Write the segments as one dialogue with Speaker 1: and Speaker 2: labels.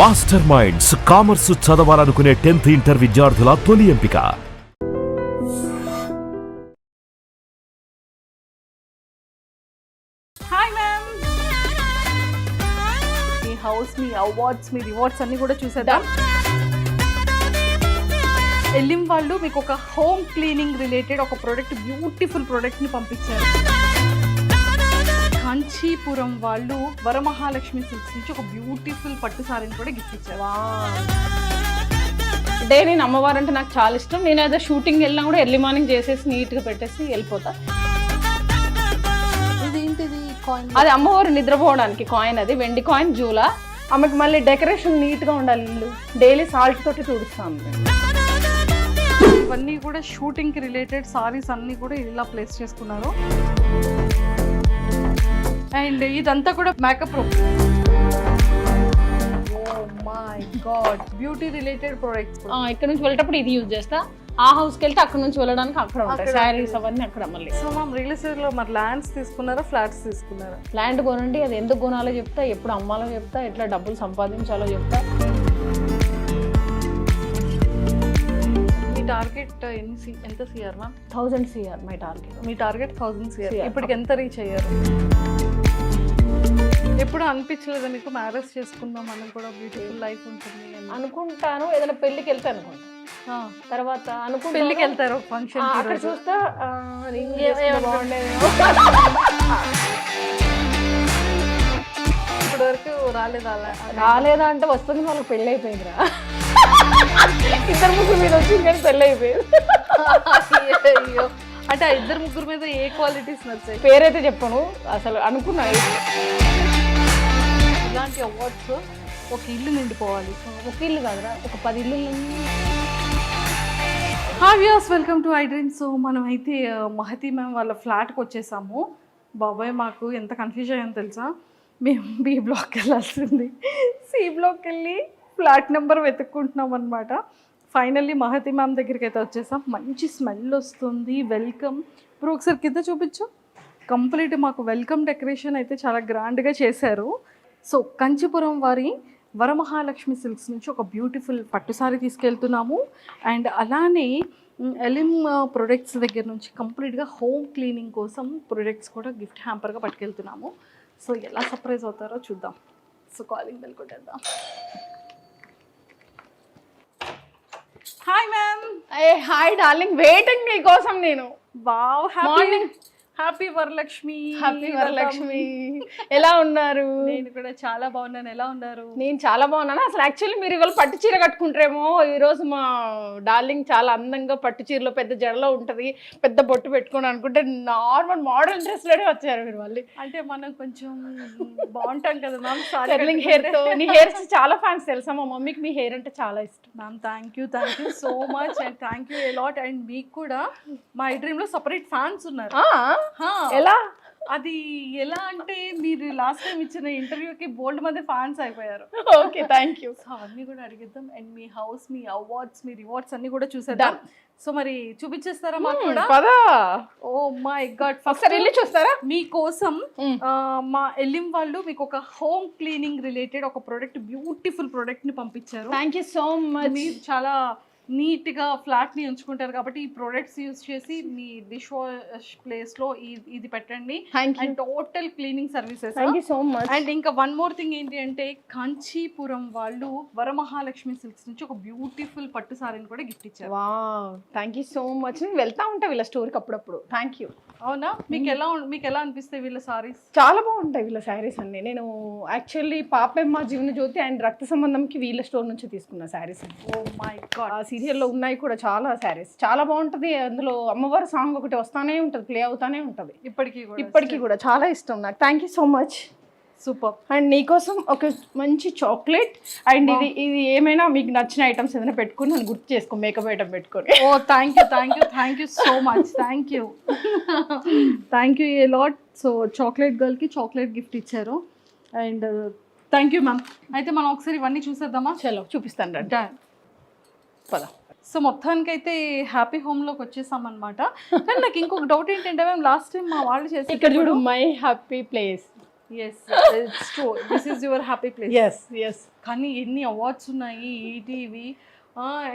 Speaker 1: Master minds commerce చదవాలనుకునే 10th inter విద్యార్థుల తొలి ఎంపిక.
Speaker 2: హాయ్ మ్యామ్, మీ హౌస్, మీ అవార్డ్స్, మీ రివార్డ్స్ అన్ని కూడా చూసేద్దాం. ఎల్లిం వాళ్ళు మీకు ఒక హోమ్ క్లీనింగ్ రిలేటెడ్ ఒక ప్రోడక్ట్, బ్యూటిఫుల్ ప్రోడక్ట్ ని పంపించారు. కాంచీపురం వాళ్ళు వరమహాలక్ష్మి సిల్క్స్ నుంచి ఒక బ్యూటిఫుల్ పట్టు సారీని కూడా గిఫ్ట్ ఇచ్చారు.
Speaker 3: అంటే నేను అమ్మవారు అంటే నాకు చాలా ఇష్టం. నేను ఏదో షూటింగ్ వెళ్ళినా కూడా ఎర్లీ మార్నింగ్ చేసేసి నీట్గా పెట్టేసి వెళ్ళిపోతా.
Speaker 2: ఇదేంటిది కాయిన్?
Speaker 3: అది అమ్మవారు నిద్రపోవడానికి కాయిన్, అది వెండి కాయిన్ జూలా. ఆమెకు మళ్ళీ డెకరేషన్ నీట్గా ఉండాలి, ఇల్లు డైలీ సాల్ట్ తోటి తుడుస్తాం.
Speaker 2: ఇవన్నీ కూడా షూటింగ్ కి రిలేటెడ్ సారీస్ అన్ని కూడా ఇలా ప్లేస్ చేసుకున్నారు. అండ్ ఇదంతా కూడా makeup room. Oh my god, beauty related products.
Speaker 3: ఇక్కడ నుంచి వెళ్ళేటప్పుడు ఇది యూజ్ చేస్తా. ఆ హౌస్కి వెళ్తే అక్కడ నుంచి వెళ్ళడానికి అక్కడ ఉంటాయి శారీస్ అవన్నీ అక్కడ. మళ్ళీ
Speaker 2: సో మ్యామ్, రియల్ ఎస్టేట్ లో మరి ల్యాండ్స్ తీసుకున్నారా, ఫ్లాట్స్ తీసుకున్నారా?
Speaker 3: ల్యాండ్ కొనండి, అది ఎందుకు కొనాలో చెప్తా, ఎప్పుడు అమ్మాలో చెప్తా, ఎట్లా డబ్బులు సంపాదించాలో చెప్తా.
Speaker 2: మీ టార్గెట్ ఎంత CR ma'am?
Speaker 3: 1000 CR my target.
Speaker 2: Me target 1000 CR. ఇప్పటికి ఎంత రీచ్ అయ్యారు? ఎప్పుడు అనిపించలేదా మీకు మ్యారేజ్ చేసుకుందాం మనం కూడా బ్యూటిఫుల్ లైఫ్ ఉంటుంది అని?
Speaker 3: అనుకుంటాను, ఏదైనా పెళ్ళికి వెళ్తే అనుకుంటా. తర్వాత అనుకుంటా
Speaker 2: పెళ్ళికి వెళ్తారు ఫంక్షన్,
Speaker 3: అక్కడ చూస్తా బాగుండేదేమో.
Speaker 2: ఇప్పటి వరకు
Speaker 3: రాలేదా అంటే వస్తుంది, వాళ్ళకి పెళ్ళి అయిపోయిందిరా. ఇద్దరు ముగ్గురు మీద వచ్చింది కానీ పెళ్ళి అయిపోయింది.
Speaker 2: అయ్యో, అంటే ఆ ఇద్దరు ముగ్గురు మీద ఏ క్వాలిటీస్ నచ్చాయి?
Speaker 3: పేరైతే చెప్పను, అసలు అనుకున్నా.
Speaker 2: ఇలాంటి అవార్డ్స్ ఒక ఇల్లు నిండిపోవాలి.
Speaker 3: ఒక ఇల్లు కాదురా, ఒక 10 ఇల్లు.
Speaker 2: Hi viewers, welcome to I dream. So మనం అయితే మహతి మ్యామ్ వాళ్ళ ఫ్లాట్కి వచ్చేసాము. బాబాయ్, మాకు ఎంత కన్ఫ్యూజ్ అయ్యాను తెలుసా? మేము బి బ్లాక్కి వెళ్ళాల్సింది, సి బ్లాక్కి వెళ్ళి ఫ్లాట్ నెంబర్ వెతుక్కుంటున్నాం అనమాట. ఫైనల్లీ మహతి మ్యామ్ దగ్గరికి అయితే వచ్చేసాం. మంచి స్మెల్ వస్తుంది. వెల్కమ్ ఇప్పుడు ఒకసారి కింద చూపించు. కంప్లీట్ మాకు వెల్కమ్ డెకరేషన్ అయితే చాలా గ్రాండ్గా చేశారు. సో కంచిపురం వారి వరమహాలక్ష్మి సిల్క్స్ నుంచి ఒక బ్యూటిఫుల్ పట్టు సారీ తీసుకెళ్తున్నాము. అండ్ అలానే ఎలిమ్ ప్రొడక్ట్స్ దగ్గర నుంచి కంప్లీట్గా హోమ్ క్లీనింగ్ కోసం ప్రొడక్ట్స్ కూడా గిఫ్ట్ హ్యాంపర్గా పట్టుకెళ్తున్నాము. సో ఎలా సర్ప్రైజ్ అవుతారో చూద్దాం. సో కాలింగ్ బెల్ కొట్టేద్దాం. Hi ma'am.
Speaker 3: Hi darling, waiting నీ కోసం నేను.
Speaker 2: Wow, happy Varalakshmi.
Speaker 3: Happy Varalakshmi. ఎలా ఉన్నారు?
Speaker 2: నేను కూడా చాలా బాగున్నాను. ఎలా ఉన్నారు?
Speaker 3: నేను చాలా బాగున్నాను. అసలు యాక్చువల్లీ మీరు ఇవాళ పట్టు చీర కట్టుకుంటారేమో. ఈరోజు మా డార్లింగ్ చాలా అందంగా పట్టు చీరలో పెద్ద జడలో ఉంటుంది, పెద్ద బొట్టు పెట్టుకుని అనుకుంటే నార్మల్ మోడల్ డ్రెస్లోనే వచ్చారు మీరు మళ్ళీ.
Speaker 2: అంటే మనం కొంచెం బాగుంటాం కదా మ్యామ్.
Speaker 3: కర్లింగ్ హెయిర్తో. నీ హెయిర్స్ చాలా ఫ్యాన్స్ తెలుసా, మా మమ్మీకి మీ హెయిర్ అంటే చాలా ఇష్టం.
Speaker 2: Ma'am thank you so much and thank you lot. And మీకు కూడా మా ఐ డ్రీమ్లో సపరేట్ ఫ్యాన్స్ ఉన్నారు.
Speaker 3: ఎలా?
Speaker 2: అది ఎలా అంటే మీరు లాస్ట్ టైం ఇచ్చిన ఇంటర్వ్యూకి బోల్డ్ మంది ఫ్యాన్స్ అయిపోయారు.
Speaker 3: Okay, thank you.
Speaker 2: సో అవన్నీ కూడా అడిగిద్దాం. అండ్ మీ హౌస్, మీ అవార్డ్స్, మీ రివార్డ్స్ అన్ని కూడా చూసేద్దాం. సో మరి చూపించేస్తారా మాకు కూడా?
Speaker 3: పదా.
Speaker 2: ఓ మై గాడ్,
Speaker 3: ఫస్ట్ వెళ్ళి చూస్తారా?
Speaker 2: మీకోసం మా ఎల్లిం వాళ్ళు మీకు ఒక హోమ్ క్లీనింగ్ రిలేటెడ్ ఒక ప్రోడక్ట్, బ్యూటిఫుల్ ప్రోడక్ట్ ని పంపించారు.
Speaker 3: Thank you so much.
Speaker 2: మీరు చాలా నీట్గా ఫ్లాట్ని ఉంచుకుంటారు కాబట్టి ఈ ప్రోడక్ట్స్ యూజ్ చేసి మీ డిష్ వాష్ ప్లేస్లో ఇది పెట్టండి. And total cleaning services.
Speaker 3: Thank you so much.
Speaker 2: And ఇంకా వన్ మోర్ థింగ్ ఏంటి అంటే కాంచీపురం వాళ్ళు వరమహాలక్ష్మి సిల్క్స్ నుంచి ఒక బ్యూటిఫుల్ పట్టు సారీని కూడా గిఫ్ట్ ఇచ్చారు.
Speaker 3: Wow, thank you so much. నేను వెళ్తా ఉంటా వీళ్ళ స్టోర్కి అప్పుడప్పుడు. Thank you.
Speaker 2: అవునా? మీకు ఎలా అనిపిస్తాయి వీళ్ళ సారీస్?
Speaker 3: చాలా బాగుంటాయి వీళ్ళ శారీస్ అన్ని. నేను యాక్చువల్లీ పాపెమ్మ జీవన జ్యోతి అండ్ రక్త సంబంధంకి వీళ్ళ స్టోర్ నుంచి తీసుకున్న శారీస్.
Speaker 2: ఓ మై గాడ్,
Speaker 3: ఆ సీరియల్లో ఉన్నాయి కూడా చాలా శారీస్. చాలా బాగుంటుంది. అందులో అమ్మవారి సాంగ్ ఒకటి వస్తానే ఉంటుంది, ప్లే అవుతానే ఉంటుంది ఇప్పటికీ కూడా. చాలా ఇష్టం నాకు. Thank you so much.
Speaker 2: Super.
Speaker 3: And నీకోసం ఒక మంచి చాక్లెట్. అండ్ ఇది ఏమైనా మీకు నచ్చిన ఐటమ్స్ ఏదైనా పెట్టుకుని నన్ను గుర్తు చేసుకో, మేకప్ ఐటమ్ పెట్టుకొని.
Speaker 2: Oh thank you so much. Thank you a lot. So chocolate గర్ల్కి చాక్లెట్ గిఫ్ట్ ఇచ్చారు. And thank you ma'am. అయితే మనం ఒకసారి ఇవన్నీ చూసేద్దామా?
Speaker 3: చలో చూపిస్తాను రండి. పద.
Speaker 2: సో మొత్తానికి అయితే హ్యాపీ హోమ్లోకి వచ్చేసాం అనమాట. కానీ నాకు ఇంకొక డౌట్ ఏంటంటే మ్యామ్, లాస్ట్ టైం మా వాళ్ళు చేసి
Speaker 3: ఇక్కడ చూడు, my happy place.
Speaker 2: Yes it's true, this is your happy place.
Speaker 3: Yes
Speaker 2: కానీ ఎన్ని అవార్డ్స్ ఉన్నాయి ఈటీవీ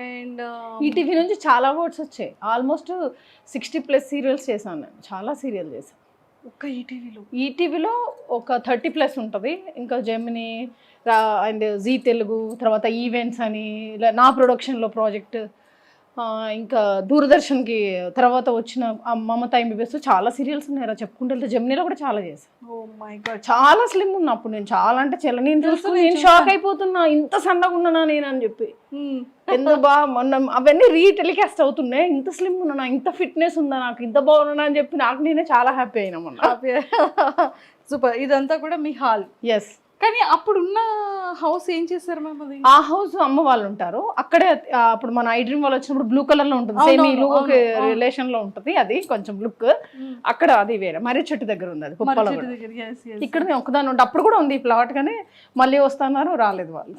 Speaker 2: అండ్
Speaker 3: ఈటీవీ నుంచి చాలా అవార్డ్స్ వచ్చాయి. ఆల్మోస్ట్ 60+ సీరియల్స్ చేశాను నేను, చాలా సీరియల్ చేశాను
Speaker 2: ఒక్క ఈటీవీలో.
Speaker 3: ఈటీవీలో ఒక 30+ ఉంటుంది. ఇంకా జెమినీ అండ్ జీ తెలుగు, తర్వాత ఈవెంట్స్ అని ఇలా నా ప్రొడక్షన్లో ప్రాజెక్ట్, ఇంకా దూరదర్శన్కి తర్వాత వచ్చిన మమత ఎంబీబీఎస్ చాలా సీరియల్స్ ఉన్నాయి చెప్పుకుంటే వెళ్తే. జెమినీలో కూడా చాలా చేశాను.
Speaker 2: ఓ మై గాడ్,
Speaker 3: చాలా స్లిమ్ ఉన్నా అప్పుడు నేను, చాలా అంటే చాలా, నేను చూసుకుని నేను షాక్ అయిపోతున్నా, ఇంత సన్నగా ఉన్నానా నేను అని చెప్పి. ఎందుకు మొన్న అవన్నీ రీటెలికాస్ట్ అవుతున్నాయి, ఇంత స్లిమ్ ఉన్నానా, ఇంత ఫిట్నెస్ ఉందా నాకు, ఇంత బాగున్నా అని చెప్పి నాకు నేనే చాలా హ్యాపీ అయినా మొన్న.
Speaker 2: సూపర్. ఇదంతా కూడా మీ హాల్.
Speaker 3: ఎస్.
Speaker 2: కానీ అప్పుడున్న హౌస్ ఏం చేస్తారు మ్యామ్? అది
Speaker 3: ఆ హౌస్ అమ్మ వాళ్ళు ఉంటారు అక్కడే. అప్పుడు మన ఐ డ్రీమ్ వాళ్ళు వచ్చినప్పుడు బ్లూ కలర్ లో ఉంటుంది, సేమ్ ఈ లుక్ రిలేషన్ లో ఉంటుంది, అది కొంచెం లుక్. అక్కడ అది వేరే మర్రి చెట్టు దగ్గర ఉంది, అది కుప్పలో. ఇక్కడ నేను ఒకదాని ఉంటే అప్పుడు కూడా ఉంది ఈ ప్లాట్, కానీ మళ్ళీ వస్తున్నారు, రాలేదు వాళ్ళు.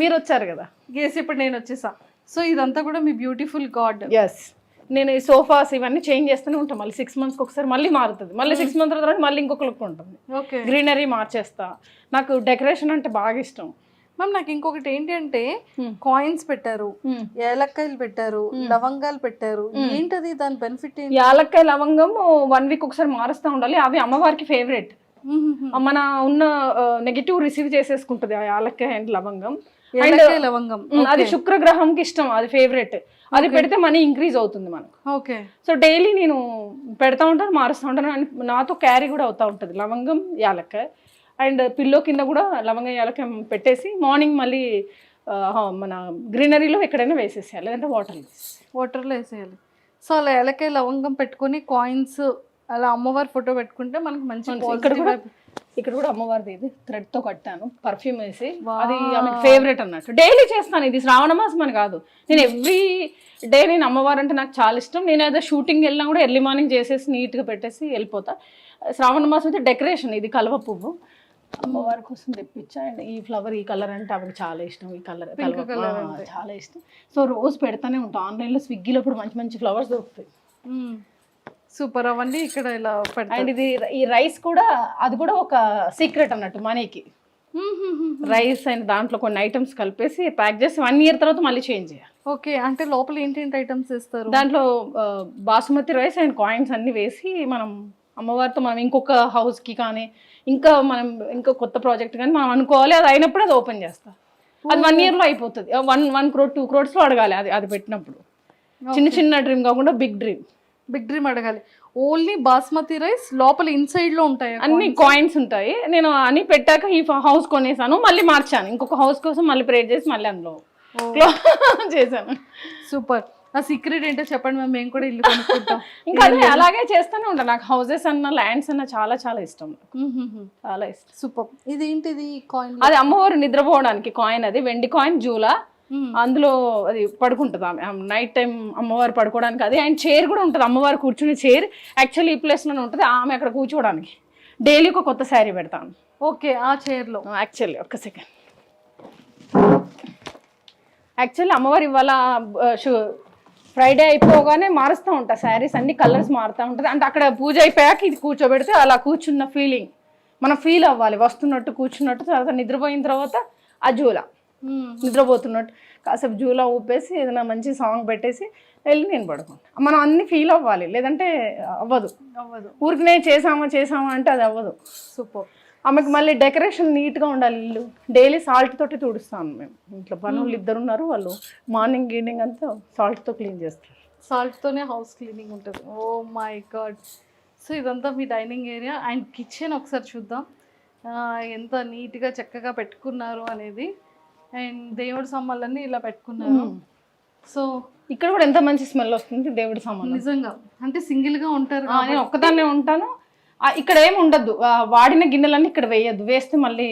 Speaker 3: మీరు వచ్చారు కదా.
Speaker 2: ఎస్, ఇప్పుడు నేను వచ్చేసా. సో ఇదంతా కూడా మీ బ్యూటిఫుల్ గార్డ్.
Speaker 3: ఎస్. నేను ఈ సోఫాస్ ఇవన్నీ చేంజ్ చేస్తూనే ఉంటాను, మళ్ళీ 6 months ఒకసారి మళ్ళీ మారుతుంది, మళ్ళీ 6 months తర్వాత మళ్ళీ ఇంకొక లుక్ ఉంటుంది.
Speaker 2: ఓకే.
Speaker 3: గ్రీనరీ మార్చేస్తా, నాకు డెకరేషన్ అంటే బాగా ఇష్టం
Speaker 2: మ్యామ్. నాకు ఇంకొకటి ఏంటి అంటే కాయిన్స్ పెట్టారు, ఏలక్కాయలు పెట్టారు, లవంగాలు పెట్టారు. ఏంటది, దాని బెనిఫిట్ ఏంటి?
Speaker 3: యాలక్కాయ లవంగం 1 week ఒకసారి మారుస్తూ ఉండాలి, అవి అమ్మవారికి ఫేవరెట్. మన ఉన్న నెగిటివ్ రిసీవ్ చేసేసుకుంటుంది ఆ యాలక్కాయ అండ్ లవంగం.
Speaker 2: లవంగం
Speaker 3: అది శుక్రగ్రహంకి ఇష్టం, అది ఫేవరెట్. అది పెడితే మనీ ఇంక్రీజ్ అవుతుంది మనకు.
Speaker 2: ఓకే.
Speaker 3: సో డైలీ నేను పెడతా ఉంటాను, మారుస్తూ ఉంటాను, నాతో క్యారీ కూడా అవుతూ ఉంటుంది లవంగం యాలక్కాయ. అండ్ పిల్లో కింద కూడా లవంగం యాలక్కాయ పెట్టేసి మార్నింగ్ మళ్ళీ మన గ్రీనరీలో ఎక్కడైనా వేసేసేయాలి, లేదంటే
Speaker 2: వాటర్లో వేసేయాలి. సో అలా ఏలకాయ లవంగం పెట్టుకొని కాయిన్స్ అలా అమ్మవారి ఫోటో పెట్టుకుంటే మనకి మంచి.
Speaker 3: ఇక్కడ కూడా అమ్మవారిది ఇది థ్రెడ్ తో కట్టాను, పర్ఫ్యూమ్ వేసి. అది ఆమెకు ఫేవరెట్ అన్నట్టు. డైలీ చేస్తాను, ఇది శ్రావణ మాసం అని కాదు, నేను ఎవ్రీ డే నేను అమ్మవారు అంటే నాకు చాలా ఇష్టం. నేను ఏదో షూటింగ్ వెళ్ళినా కూడా ఎర్లీ మార్నింగ్ చేసేసి నీట్గా పెట్టేసి వెళ్ళిపోతా. శ్రావణ మాసం అయితే డెకరేషన్, ఇది కలువ పువ్వు అమ్మవారి కోసం తెప్పించా. అండ్ ఈ ఫ్లవర్, ఈ కలర్ అంటే ఆమెకు చాలా ఇష్టం, ఈ కలర్ చాలా ఇష్టం. సో రోజు పెడతానే ఉంటాను. ఆన్లైన్లో స్విగ్గీలో ఇప్పుడు మంచి మంచి ఫ్లవర్స్ దొరుకుతాయి.
Speaker 2: సూపర్. అవన్నీ ఇక్కడ ఇలా పెడతారు.
Speaker 3: అండ్ ఇది ఈ రైస్ కూడా, అది కూడా ఒక సీక్రెట్ అన్నట్టు మనీకి. రైస్ అండ్ దాంట్లో కొన్ని ఐటమ్స్ కలిపేసి ప్యాక్ చేసి 1 year తర్వాత మళ్ళీ చేంజ్ చేయాలి.
Speaker 2: ఓకే. అంటే లోపల ఏంటేంటి ఐటమ్స్ ఇస్తారు?
Speaker 3: దాంట్లో బాసుమతి రైస్ అండ్ కాయిన్స్ అన్ని వేసి మనం అమ్మవారితో మనం ఇంకొక హౌస్కి కానీ ఇంకా మనం ఇంకో కొత్త ప్రాజెక్ట్ కానీ మనం అనుకోవాలి, అది అయినప్పుడు అది ఓపెన్ చేస్తాం. అది 1 yearలో అయిపోతుంది. 1 crore 2 crores అడగాలి అది పెట్టినప్పుడు. చిన్న డ్రీమ్ కాకుండా బిగ్ డ్రీమ్
Speaker 2: అడగాలి. ఓన్లీ బాస్మతి రైస్ లోపల ఇన్సైడ్ లో ఉంటాయి,
Speaker 3: అన్ని కాయిన్స్ ఉంటాయి. నేను అని పెట్టాక ఈ హౌస్ కొనేసాను, మళ్ళీ మార్చాను, ఇంకొక హౌస్ కోసం మళ్ళీ ప్రేర్ చేసి మళ్ళీ అందులో చేశాను.
Speaker 2: సూపర్. ఆ సీక్రెట్ ఏంటో చెప్పండి మ్యామ్, మేము కూడా ఇల్లు కొనుక్కుంటాం.
Speaker 3: ఇంకా అలాగే చేస్తూనే ఉంటాను. నాకు హౌసెస్ అన్న ల్యాండ్స్ అన్న చాలా చాలా ఇష్టం, చాలా ఇష్టం.
Speaker 2: సూపర్. ఇదేంటిది కాయిన్?
Speaker 3: అది అమ్మవారు నిద్రపోవడానికి కాయిన్, అది వెండి కాయిన్ జూలా. అందులో అది పడుకుంటుంది ఆమె నైట్ టైం, అమ్మవారు పడుకోవడానికి అది. అండ్ చైర్ కూడా ఉంటుంది, అమ్మవారు కూర్చునే చైర్ యాక్చువల్లీ ఈ ప్లేస్లోనే ఉంటుంది, ఆమె అక్కడ కూర్చోవడానికి. డైలీ ఒక కొత్త శారీ పెడతాను.
Speaker 2: ఓకే. ఆ చైర్లో
Speaker 3: యాక్చువల్లీ ఒక్క సెకండ్, యాక్చువల్లీ అమ్మవారు ఇవాళ ఫ్రైడే అయిపోగానే మారుస్తూ ఉంటా శారీస్, అన్ని కలర్స్ మారుతూ ఉంటుంది. అంటే అక్కడ పూజ అయిపోయాక ఇది కూర్చోబెడితే అలా కూర్చున్న ఫీలింగ్ మనం ఫీల్ అవ్వాలి, వస్తున్నట్టు కూర్చున్నట్టు. తర్వాత నిద్రపోయిన తర్వాత ఆ జూలా నిద్రపోతున్నట్టు కాసేపు జూలా ఊపేసి ఏదైనా మంచి సాంగ్ పెట్టేసి వెళ్ళి నేను పడుకుంటా. మనం అన్ని ఫీల్ అవ్వాలి, లేదంటే అవ్వదు. ఊరికి నేను చేసామా అంటే అది అవ్వదు.
Speaker 2: సూపర్.
Speaker 3: ఆమెకు మళ్ళీ డెకరేషన్ నీట్గా ఉండాలి. ఇల్లు డైలీ సాల్ట్ తోటి తుడుస్తాను మేము. ఇంట్లో పనులు 2 ఉన్నారు, వాళ్ళు మార్నింగ్ ఈవినింగ్ అంతా సాల్ట్తో క్లీన్ చేస్తారు.
Speaker 2: సాల్ట్తోనే హౌస్ క్లీనింగ్ ఉంటుంది. ఓ మై గాడ్. సో ఇదంతా మీ డైనింగ్ ఏరియా అండ్ కిచెన్. ఒకసారి చూద్దాం ఎంత నీట్గా చక్కగా పెట్టుకున్నారు అనేది. అండ్ దేవుడి సామాన్లన్నీ ఇలా పెట్టుకున్నారు. సో
Speaker 3: ఇక్కడ కూడా ఎంత మంచి స్మెల్ వస్తుంది దేవుడి సామాన్లు.
Speaker 2: నిజంగా అంటే సింగిల్గా ఉంటారు,
Speaker 3: నేను ఒక్కదాన్నే ఉంటాను. ఇక్కడ ఏమి ఉండదు, వాడిన గిన్నెలన్నీ ఇక్కడ వేయద్దు, వేస్తే మళ్ళీ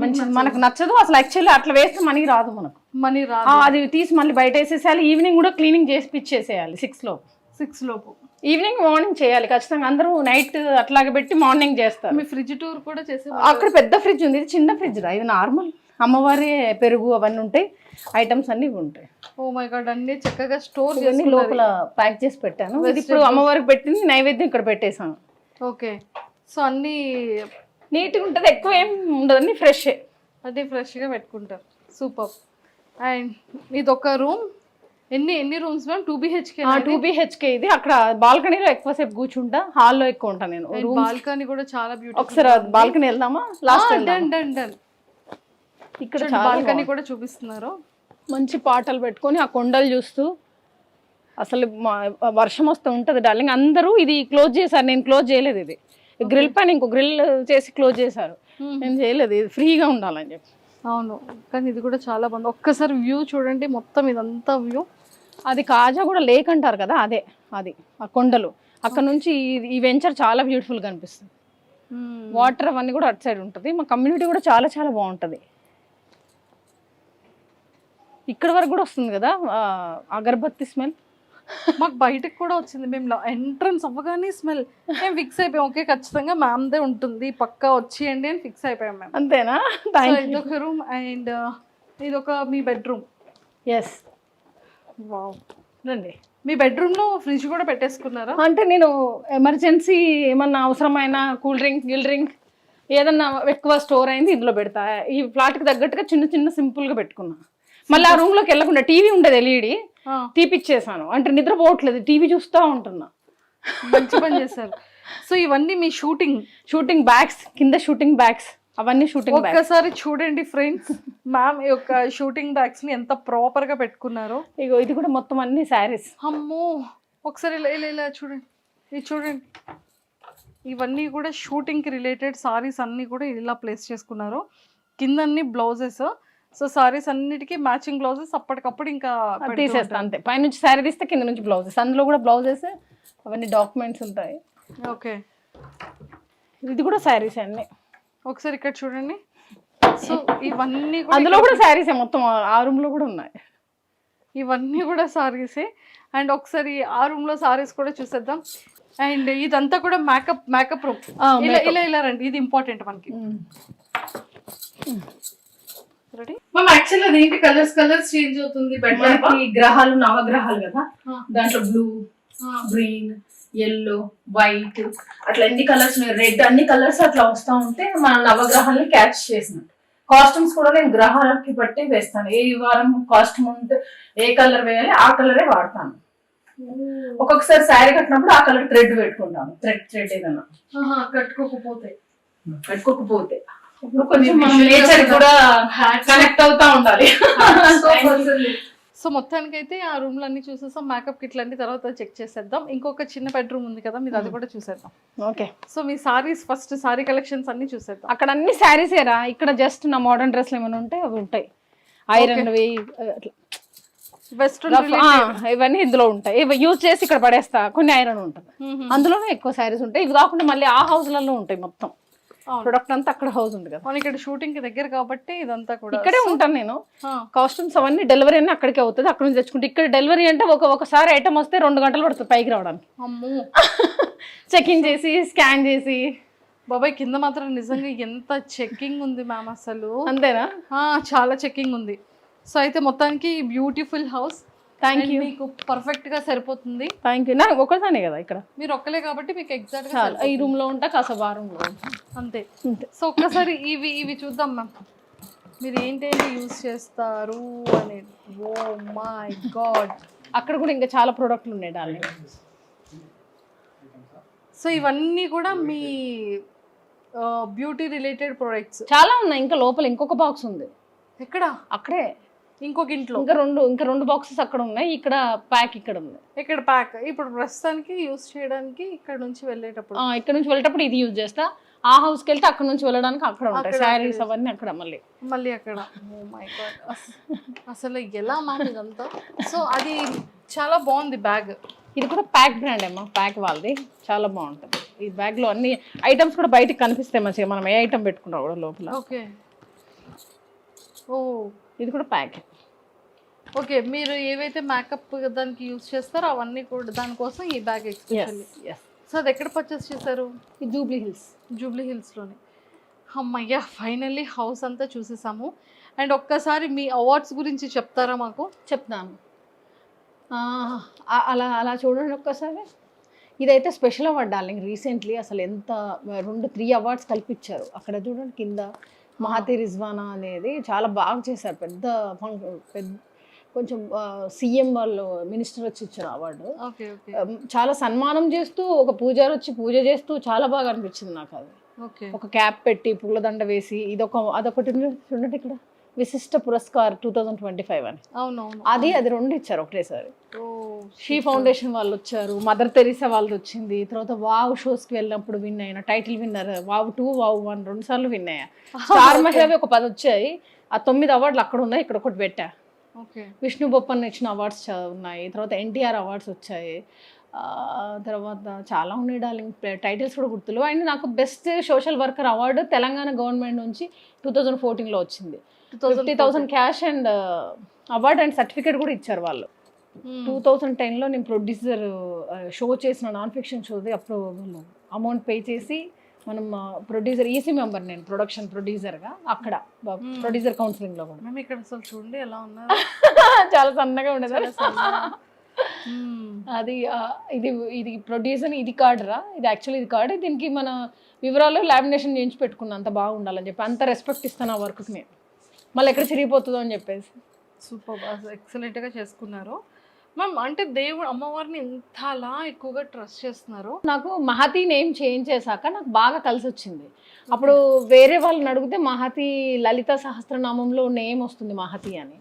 Speaker 3: మంచి మనకు నచ్చదు అసలు. యాక్చువల్లీ అట్లా వేస్తే మనీ రాదు, మనకు మనీ రాదు. అది తీసి మళ్ళీ బయట వేసేసేయాలి. ఈవినింగ్ కూడా క్లీనింగ్ చేసి పిచ్చేసేయాలి 6 లోపు. ఈవినింగ్ మార్నింగ్ చేయాలి ఖచ్చితంగా. అందరూ నైట్ అట్లాగే పెట్టి మార్నింగ్ చేస్తారు.
Speaker 2: మీ ఫ్రిడ్జ్ టూర్ కూడా చేసే
Speaker 3: అక్కడ పెద్ద ఫ్రిడ్జ్ ఉంది, ఇది చిన్న ఫ్రిడ్జ్ రా, ఇది నార్మల్. అమ్మవారి పెరుగు అవన్నీ ఉంటాయి, ఐటమ్స్ అన్ని ఉంటాయి.
Speaker 2: Oh my god. అన్ని చక్కగా స్టోర్
Speaker 3: చేసి లోపల ప్యాక్ చేసి పెట్టాను. ఇది ఇప్పుడు అమ్మవారికి పెట్టింది, నైవేద్యం ఇక్కడ పెట్టేసాను.
Speaker 2: ఓకే. సో అన్ని
Speaker 3: నీట్గా ఉంటుంది, ఎక్కువ ఏం ఉండదండి, ఫ్రెష్.
Speaker 2: అది ఫ్రెష్గా పెట్టుకుంటారు. సూపర్. అండ్ ఇది ఒక రూమ్. ఎన్ని రూమ్స్ మ్యామ్? 2BHK.
Speaker 3: 2BHK ఇది. అక్కడ బాల్కనీలో ఎక్కువసేపు కూర్చుంటా, హాల్లో ఎక్కువ ఉంటాను నేను.
Speaker 2: బాల్కనీ కూడా చాలా బ్యూటిఫుల్.
Speaker 3: ఒకసారి బాల్కనీ వెళ్దామా? Last
Speaker 2: done.
Speaker 3: ఇక్కడ
Speaker 2: బాల్కనీ కూడా చూపిస్తున్నారు.
Speaker 3: మంచి పాటలు పెట్టుకొని ఆ కొండలు చూస్తూ, అసలు వర్షం వస్తూ ఉంటుంది డార్లింగ్. అందరూ ఇది క్లోజ్ చేశారు, నేను క్లోజ్ చేయలేదు. ఇది గ్రిల్ పైన ఇంకో గ్రిల్ చేసి క్లోజ్ చేశారు, నేను చేయలేదు. ఇది ఫ్రీగా ఉండాలని చెప్పి.
Speaker 2: అవును, కానీ ఇది కూడా చాలా బాగుంది. ఒక్కసారి వ్యూ చూడండి, మొత్తం ఇదంతా వ్యూ.
Speaker 3: అది కాజా కూడా లేక్ అంటారు కదా, అదే అది ఆ కొండలు. అక్కడ నుంచి ఈ వెంచర్ చాలా బ్యూటిఫుల్గా అనిపిస్తుంది. వాటర్ అవన్నీ కూడా అటు సైడ్ ఉంటుంది. మా కమ్యూనిటీ కూడా చాలా చాలా బాగుంటుంది. ఇక్కడ వరకు కూడా వస్తుంది కదా అగరబత్తి స్మెల్.
Speaker 2: మాకు బయటకు కూడా వచ్చింది. మేము ఎంట్రన్స్ అవ్వగానే స్మెల్. మేము ఫిక్స్ అయిపోయాం, ఓకే ఖచ్చితంగా మ్యామ్దే ఉంటుంది, పక్కా వచ్చేయండి అని ఫిక్స్ అయిపోయాం మేము.
Speaker 3: అంతేనా?
Speaker 2: ఇదొక రూమ్ అండ్ ఇదొక మీ బెడ్రూమ్.
Speaker 3: ఎస్.
Speaker 2: వావ్.
Speaker 3: రండి.
Speaker 2: మీ బెడ్రూమ్లో ఫ్రిడ్జ్ కూడా పెట్టేసుకున్నారా?
Speaker 3: అంటే నేను ఎమర్జెన్సీ ఏమన్నా అవసరమైన కూల్ డ్రింక్ గిల్ డ్రింక్ ఏదన్నా ఎక్కువ స్టోర్ అయింది ఇందులో పెడతా. ఈ ఫ్లాట్కి తగ్గట్టుగా చిన్న చిన్న సింపుల్గా పెట్టుకున్నా. మళ్ళీ ఆ రూమ్లోకి వెళ్ళకుండా టీవీ ఉండేది, ఎల్ఈడి తీపిచ్చేసాను. అంటే నిద్రపోవట్లేదు, టీవీ చూస్తూ ఉంటున్నా.
Speaker 2: మంచి పని చేశారు. సో ఇవన్నీ మీ
Speaker 3: షూటింగ్ బ్యాగ్స్, కింద షూటింగ్ బ్యాగ్స్, అవన్నీ షూటింగ్ బ్యాగ్స్.
Speaker 2: ఒక్కసారి చూడండి ఫ్రెండ్స్, మ్యామ్ ఈ యొక్క షూటింగ్ బ్యాగ్స్ ని ఎంత ప్రాపర్ గా పెట్టుకున్నారో.
Speaker 3: ఇగో ఇది కూడా మొత్తం అన్ని శారీస్.
Speaker 2: అమ్మో, ఒకసారి ఇలా చూడండి, ఇది చూడండి. ఇవన్నీ కూడా షూటింగ్ కి రిలేటెడ్ సారీస్ అన్ని కూడా ఇలా ప్లేస్ చేసుకున్నారు. కింద అన్ని బ్లౌజెస్. సో సారీస్ అన్నిటికీ మ్యాచింగ్ బ్లౌజెస్ అప్పటికప్పుడు ఇంకా
Speaker 3: తీసేస్తా అంతే. పైనుంచి శారీ తీస్తే కింద నుంచి బ్లౌజెస్, అందులో కూడా బ్లౌజెస్, అవన్నీ డాక్యుమెంట్స్ ఉంటాయి.
Speaker 2: ఓకే,
Speaker 3: ఇది కూడా శారీస్ అన్ని.
Speaker 2: ఒకసారి ఇక్కడ చూడండి. సో ఇవన్నీ
Speaker 3: అందులో కూడా శారీసే, మొత్తం ఆ రూమ్ లో కూడా ఉన్నాయి.
Speaker 2: ఇవన్నీ కూడా సారీసే. అండ్ ఒకసారి ఆ రూమ్ లో సారీస్ కూడా చూసేద్దాం. అండ్ ఇదంతా కూడా మేకప్ రూమ్. ఇలా రండి, ఇది ఇంపార్టెంట్ మనకి. మ్యామ్ యాక్చువల్లీ అదేంటి కలర్స్ చేంజ్ అవుతుంది?
Speaker 3: గ్రహాలు నవగ్రహాలు కదా, దాంట్లో బ్లూ, గ్రీన్, ఎల్లో, వైట్ అట్లా ఎన్ని కలర్స్, రెడ్, అన్ని కలర్స్ అట్లా వస్తూ ఉంటే మన నవగ్రహాలని క్యాచ్ చేసినట్టు. కాస్ట్యూమ్స్ కూడా నేను గ్రహాలకి బట్టి వేస్తాను. ఏ వారం కాస్ట్యూమ్ ఉంటే ఏ కలర్ వేయాలి ఆ కలరే వాడతాను. ఒక్కొక్కసారి శారీ కట్టినప్పుడు ఆ కలర్ థ్రెడ్ పెట్టుకుంటాను. థ్రెడ్ ఏదన్నా కట్టుకోకపోతే కొంచెం నేచర్ కూడా కనెక్ట్ అవుతా ఉండాలి.
Speaker 2: సో మొత్తానికి అయితే ఆ రూమ్ లన్నీ చూసేసాం. మేకప్ కిట్లు అన్ని తర్వాత చెక్ చేసేద్దాం. ఇంకొక చిన్న బెడ్రూమ్ ఉంది కదా, మీరు అది కూడా చూసేద్దాం.
Speaker 3: ఓకే.
Speaker 2: సో మీ సారీస్ ఫస్ట్, సారీ కలెక్షన్స్ అన్ని చూసేద్దాం.
Speaker 3: అక్కడ అన్ని సారీస్ ఏరా, ఇక్కడ జస్ట్ నా మోడర్న్ డ్రెస్లు ఏమైనా ఉంటే అవి ఉంటాయి. ఐరన్
Speaker 2: వెస్ట్రన్
Speaker 3: ఇవన్నీ ఇందులో ఉంటాయి. ఇవి యూజ్ చేసి ఇక్కడ పడేస్తా. కొన్ని ఐరన్ ఉంటుంది, అందులోనే ఎక్కువ సారీస్ ఉంటాయి. ఇవి కాకుండా మళ్ళీ ఆ హౌస్లలో ఉంటాయి. మొత్తం ప్రొడక్ట్ అంతా అక్కడ హౌస్ ఉంది కదా,
Speaker 2: ఇక్కడ షూటింగ్ కి దగ్గర కాబట్టి ఇదంతా కూడా
Speaker 3: ఇక్కడే ఉంటాను నేను. కాస్ట్యూమ్స్ అవన్నీ డెలివరీ అన్నీ అక్కడికే అవుతుంది, అక్కడ నుంచి తెచ్చుకుంటే. ఇక్కడ డెలివరీ అంటే ఒకసారి ఐటమ్ వస్తే 2 గంటలు పడుతుంది పైకి రావడానికి.
Speaker 2: అమ్మో,
Speaker 3: చెకింగ్ చేసి స్కాన్ చేసి.
Speaker 2: బాబాయ్ కింద మాత్రం నిజంగా ఎంత చెకింగ్ ఉంది మ్యామ్ అసలు.
Speaker 3: అంతేనా?
Speaker 2: చాలా చెకింగ్ ఉంది. సో అయితే మొత్తానికి బ్యూటిఫుల్ హౌస్.
Speaker 3: Thank you.
Speaker 2: మీకు పర్ఫెక్ట్ గా సరిపోతుంది.
Speaker 3: Thank you. నాకు ఒకసానే కదా ఇక్కడ,
Speaker 2: మీరు ఒక్కలే కాబట్టి మీకు ఎగ్జాక్ట్ గా
Speaker 3: ఈ రూమ్ లో ఉంటా, కాసేపు ఆ రూమ్ లో
Speaker 2: అంతే. సో ఒక్కసారి ఇవి చూద్దాం మ్యామ్, మీరు ఏంటేంటి యూజ్ చేస్తారు అనేది. ఓ మై గాడ్,
Speaker 3: అక్కడ కూడా ఇంకా చాలా ప్రోడక్ట్లు ఉన్నాయి డార్లింగ్.
Speaker 2: సో ఇవన్నీ కూడా మీ బ్యూటీ రిలేటెడ్ ప్రొడక్ట్స్
Speaker 3: చాలా ఉన్నాయి. ఇంకా లోపల ఇంకొక బాక్స్ ఉంది.
Speaker 2: ఎక్కడ?
Speaker 3: అక్కడే
Speaker 2: ఇంకొక ఇంట్లో
Speaker 3: ఇంకా రెండు బాక్సెస్ అక్కడ ఉన్నాయి. ఇక్కడ ప్యాక్ ఇక్కడ ఉంది.
Speaker 2: ఇక్కడ ప్యాక్ ఇప్పుడు ప్రస్తుతానికి యూజ్ చేయడానికి ఇక్కడ నుంచి వెళ్ళేటప్పుడు
Speaker 3: ఇది యూజ్ చేస్తా. ఆ హౌస్కి వెళ్తే అక్కడ నుంచి వెళ్ళడానికి అక్కడ ఉంటాయి శారీస్ అవన్నీ అక్కడ
Speaker 2: మళ్ళీ అక్కడ. ఓ మై గాడ్, అసలు ఎలా మ్యామ్ ఇదంతా. సో అది చాలా బాగుంది బ్యాగ్.
Speaker 3: ఇది కూడా ప్యాక్ బ్రాండ్ ఏమో, ప్యాక్ వాళ్ళది, చాలా బాగుంటుంది. ఈ బ్యాగ్ లో అన్ని ఐటమ్స్ కూడా బయటకు కనిపిస్తాయి మంచిగా, మనం ఏ ఐటమ్ పెట్టుకున్నా కూడా లోపల.
Speaker 2: ఓకే. ఓ
Speaker 3: ఇది కూడా ప్యాక్.
Speaker 2: ఓకే, మీరు ఏవైతే మేకప్ దానికి యూజ్ చేస్తారో అవన్నీ కూడా దానికోసం ఈ బ్యాగ్ ఎక్స్పెషల్లీ. సో అది ఎక్కడ పర్చేస్ చేశారు?
Speaker 3: ఈ జూబ్లీ
Speaker 2: హిల్స్లోనే. అమ్మయ్యా, ఫైనల్లీ హౌస్ అంతా చూసేసాము. అండ్ ఒక్కసారి మీ అవార్డ్స్ గురించి చెప్తారా మాకు?
Speaker 3: చెప్తాను. అలా చూడండి ఒక్కసారి. ఇదైతే స్పెషల్ అవార్డ్ డార్లింగ్. రీసెంట్లీ అసలు ఎంత 3 అవార్డ్స్ కల్పించారు అక్కడ చూడండి కింద. మహతి రిజ్వానా అనేది చాలా బాగా చేశారు. పెద్ద కొంచెం సీఎం వాళ్ళు మినిస్టర్ వచ్చి ఇచ్చారు అవార్డు.
Speaker 2: ఓకే ఓకే
Speaker 3: చాలా సన్మానం చేస్తూ ఒక పూజారి వచ్చి పూజ చేస్తూ చాలా బాగా అనిపించింది నాకు అది.
Speaker 2: ఓకే
Speaker 3: ఒక క్యాప్ పెట్టి పూలదండ వేసి అదొకటి చూడండి ఇక్కడ విశిష్ట పురస్కార్ 2025 అని.
Speaker 2: అవునవును
Speaker 3: అది 2 ఇచ్చారు ఒకటేసారి.
Speaker 2: ఓ
Speaker 3: షీ ఫౌండేషన్ వాళ్ళు వచ్చారు, మదర్ తెరీసా వాళ్ళు వచ్చింది, తర్వాత వావ్ షోస్కి వెళ్ళినప్పుడు విన్ అయిన టైటిల్ విన్నర్, వావ్ 2 వావ్ 1 2 సార్లు విన్ అయ్యా. స్టార్ మహిళవి ఒక 10 వచ్చాయి. ఆ 9 అవార్డులు అక్కడ ఉన్నాయి, ఇక్కడ ఒకటి పెట్టా.
Speaker 2: ఓకే
Speaker 3: విష్ణు బొప్పన్ ఇచ్చిన అవార్డ్స్ ఉన్నాయి, తర్వాత ఎన్టీఆర్ అవార్డ్స్ వచ్చాయి, తర్వాత చాలా ఉన్నాయి డార్లింగ్. టైటిల్స్ కూడా గుర్తులు. అండ్ నాకు best social worker award Telangana government నుంచి 2014లో వచ్చింది. 50,000 cash and award and certificate కూడా ఇచ్చారు వాళ్ళు. 2010లో నేను ప్రొడ్యూసర్ షో చేసిన నాన్ ఫిక్షన్ షోది. అప్పుడు అమౌంట్ పే చేసి మనం ప్రొడ్యూసర్ ఈసీ మెంబర్, నేను ప్రొడక్షన్ ప్రొడ్యూసర్గా అక్కడ ప్రొడ్యూసర్ కౌన్సిలింగ్లో కూడా.
Speaker 2: మేము ఇక్కడ అసలు చూడండి ఎలా ఉన్నారు.
Speaker 3: చాలా సన్నగా ఉండేది అది. ఇది ప్రొడ్యూసర్, ఇది కార్డరా, ఇది యాక్చువల్లీ ఇది కార్డు. దీనికి మన వివరాలు లామినేషన్ చేయించి పెట్టుకున్నా, అంత బాగుండాలని చెప్పి. అంత రెస్పెక్ట్ ఇస్తాను ఆ వర్క్కి నేను, మళ్ళీ ఎక్కడ చిరిగిపోతుందో అని చెప్పేసి.
Speaker 2: సూపర్ ఎక్సలెంట్గా చేసుకున్నారు మ్యామ్. అంటే దేవుడు అమ్మవారిని ఎంత అలా ఎక్కువగా ట్రస్ట్ చేస్తున్నారు.
Speaker 3: నాకు మహతి నేమ్ చేంజ్ చేశాక నాకు బాగా కలిసి వచ్చింది. అప్పుడు వేరే వాళ్ళని అడిగితే మహతి లలిత సహస్రనామంలో నేమ్ వస్తుంది మహతి అని.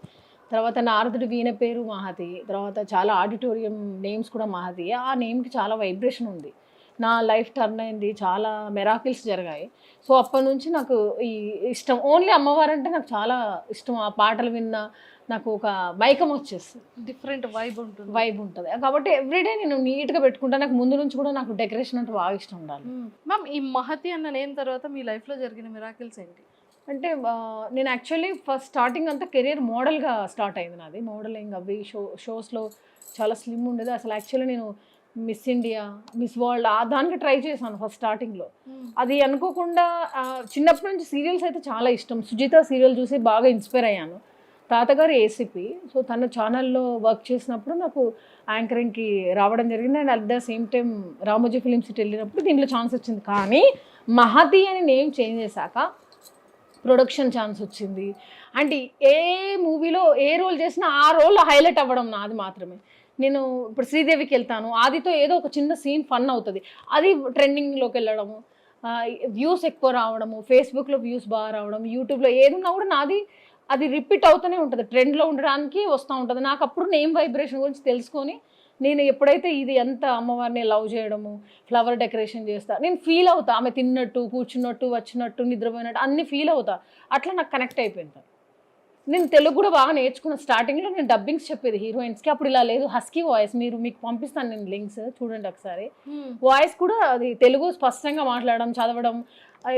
Speaker 3: తర్వాత నారదుడి వీణ పేరు మహతి, తర్వాత చాలా ఆడిటోరియం నేమ్స్ కూడా మహతి. ఆ నేమ్కి చాలా వైబ్రేషన్ ఉంది. నా లైఫ్ టర్న్ అయింది, చాలా మెరాకిల్స్ జరిగాయి. సో అప్పటి నుంచి నాకు ఈ ఇష్టం. ఓన్లీ అమ్మవారు అంటే నాకు చాలా ఇష్టం. ఆ పాటలు విన్నా నాకు ఒక మైకం వచ్చేస్తుంది,
Speaker 2: డిఫరెంట్ వైబ్
Speaker 3: ఉంటుంది. కాబట్టి ఎవ్రీడే నేను నీట్గా పెట్టుకుంటాను. నాకు ముందు నుంచి కూడా నాకు డెకరేషన్ అంటే బాగా ఇష్టం ఉండాలి.
Speaker 2: మ్యామ్ ఈ మహతి అన్న నేమ్ తర్వాత మీ లైఫ్లో జరిగిన మిరాకిల్స్ ఏంటి?
Speaker 3: అంటే నేను యాక్చువల్లీ ఫస్ట్ స్టార్టింగ్ అంతా కెరియర్ మోడల్గా స్టార్ట్ అయింది నాది. మోడలింగ్ అవి షోస్లో చాలా స్లిమ్ ఉండేది. అసలు యాక్చువల్లీ నేను మిస్ ఇండియా, మిస్ వరల్డ్ దానికి ట్రై చేశాను ఫస్ట్ స్టార్టింగ్లో. అది అనుకోకుండా చిన్నప్పటి నుంచి సీరియల్స్ అయితే చాలా ఇష్టం. సుజిత సీరియల్ చూసి బాగా ఇన్స్పైర్ అయ్యాను. తాతగారు ఏసీపీ, సో తన ఛానల్లో వర్క్ చేసినప్పుడు నాకు యాంకరింగ్కి రావడం జరిగింది. And at the same time Ramoji film city వెళ్ళినప్పుడు దీంట్లో ఛాన్స్ వచ్చింది. కానీ మహతి అని నేమ్ చేంజ్ చేశాక ప్రొడక్షన్ ఛాన్స్ వచ్చింది. అంటే ఏ మూవీలో ఏ రోల్ చేసినా ఆ రోల్ హైలైట్ అవ్వడం నాది మాత్రమే. నేను ఇప్పుడు శ్రీదేవికి వెళ్తాను, ఆదితో ఏదో ఒక చిన్న సీన్ ఫన్ అవుతుంది, అది ట్రెండింగ్లోకి వెళ్ళడము, వ్యూస్ ఎక్కువ రావడము, ఫేస్బుక్లో వ్యూస్ బాగా రావడం, యూట్యూబ్లో ఏదున్నా కూడా నాది అది రిపీట్ అవుతూనే ఉంటుంది, ట్రెండ్లో ఉండడానికి వస్తూ ఉంటుంది. నాకు అప్పుడు నేమ్ వైబ్రేషన్ గురించి తెలుసుకొని నేను ఎప్పుడైతే ఇది ఎంత అమ్మవారిని లవ్ చేయడము, ఫ్లవర్ డెకరేషన్ చేస్తా, నేను ఫీల్ అవుతా. ఆమె తిన్నట్టు, కూర్చున్నట్టు, వచ్చినట్టు, నిద్రపోయినట్టు అన్నీ ఫీల్ అవుతా. అట్లా నాకు కనెక్ట్ అయిపోయింది. నేను తెలుగు కూడా బాగా నేర్చుకున్న. స్టార్టింగ్లో నేను డబ్బింగ్స్ చెప్పేది హీరోయిన్స్కి. అప్పుడు ఇలా లేదు, హస్కీ వాయిస్. మీకు పంపిస్తాను నేను లింక్స్, చూడండి ఒకసారి. వాయిస్ కూడా అది తెలుగు స్పష్టంగా మాట్లాడడం, చదవడం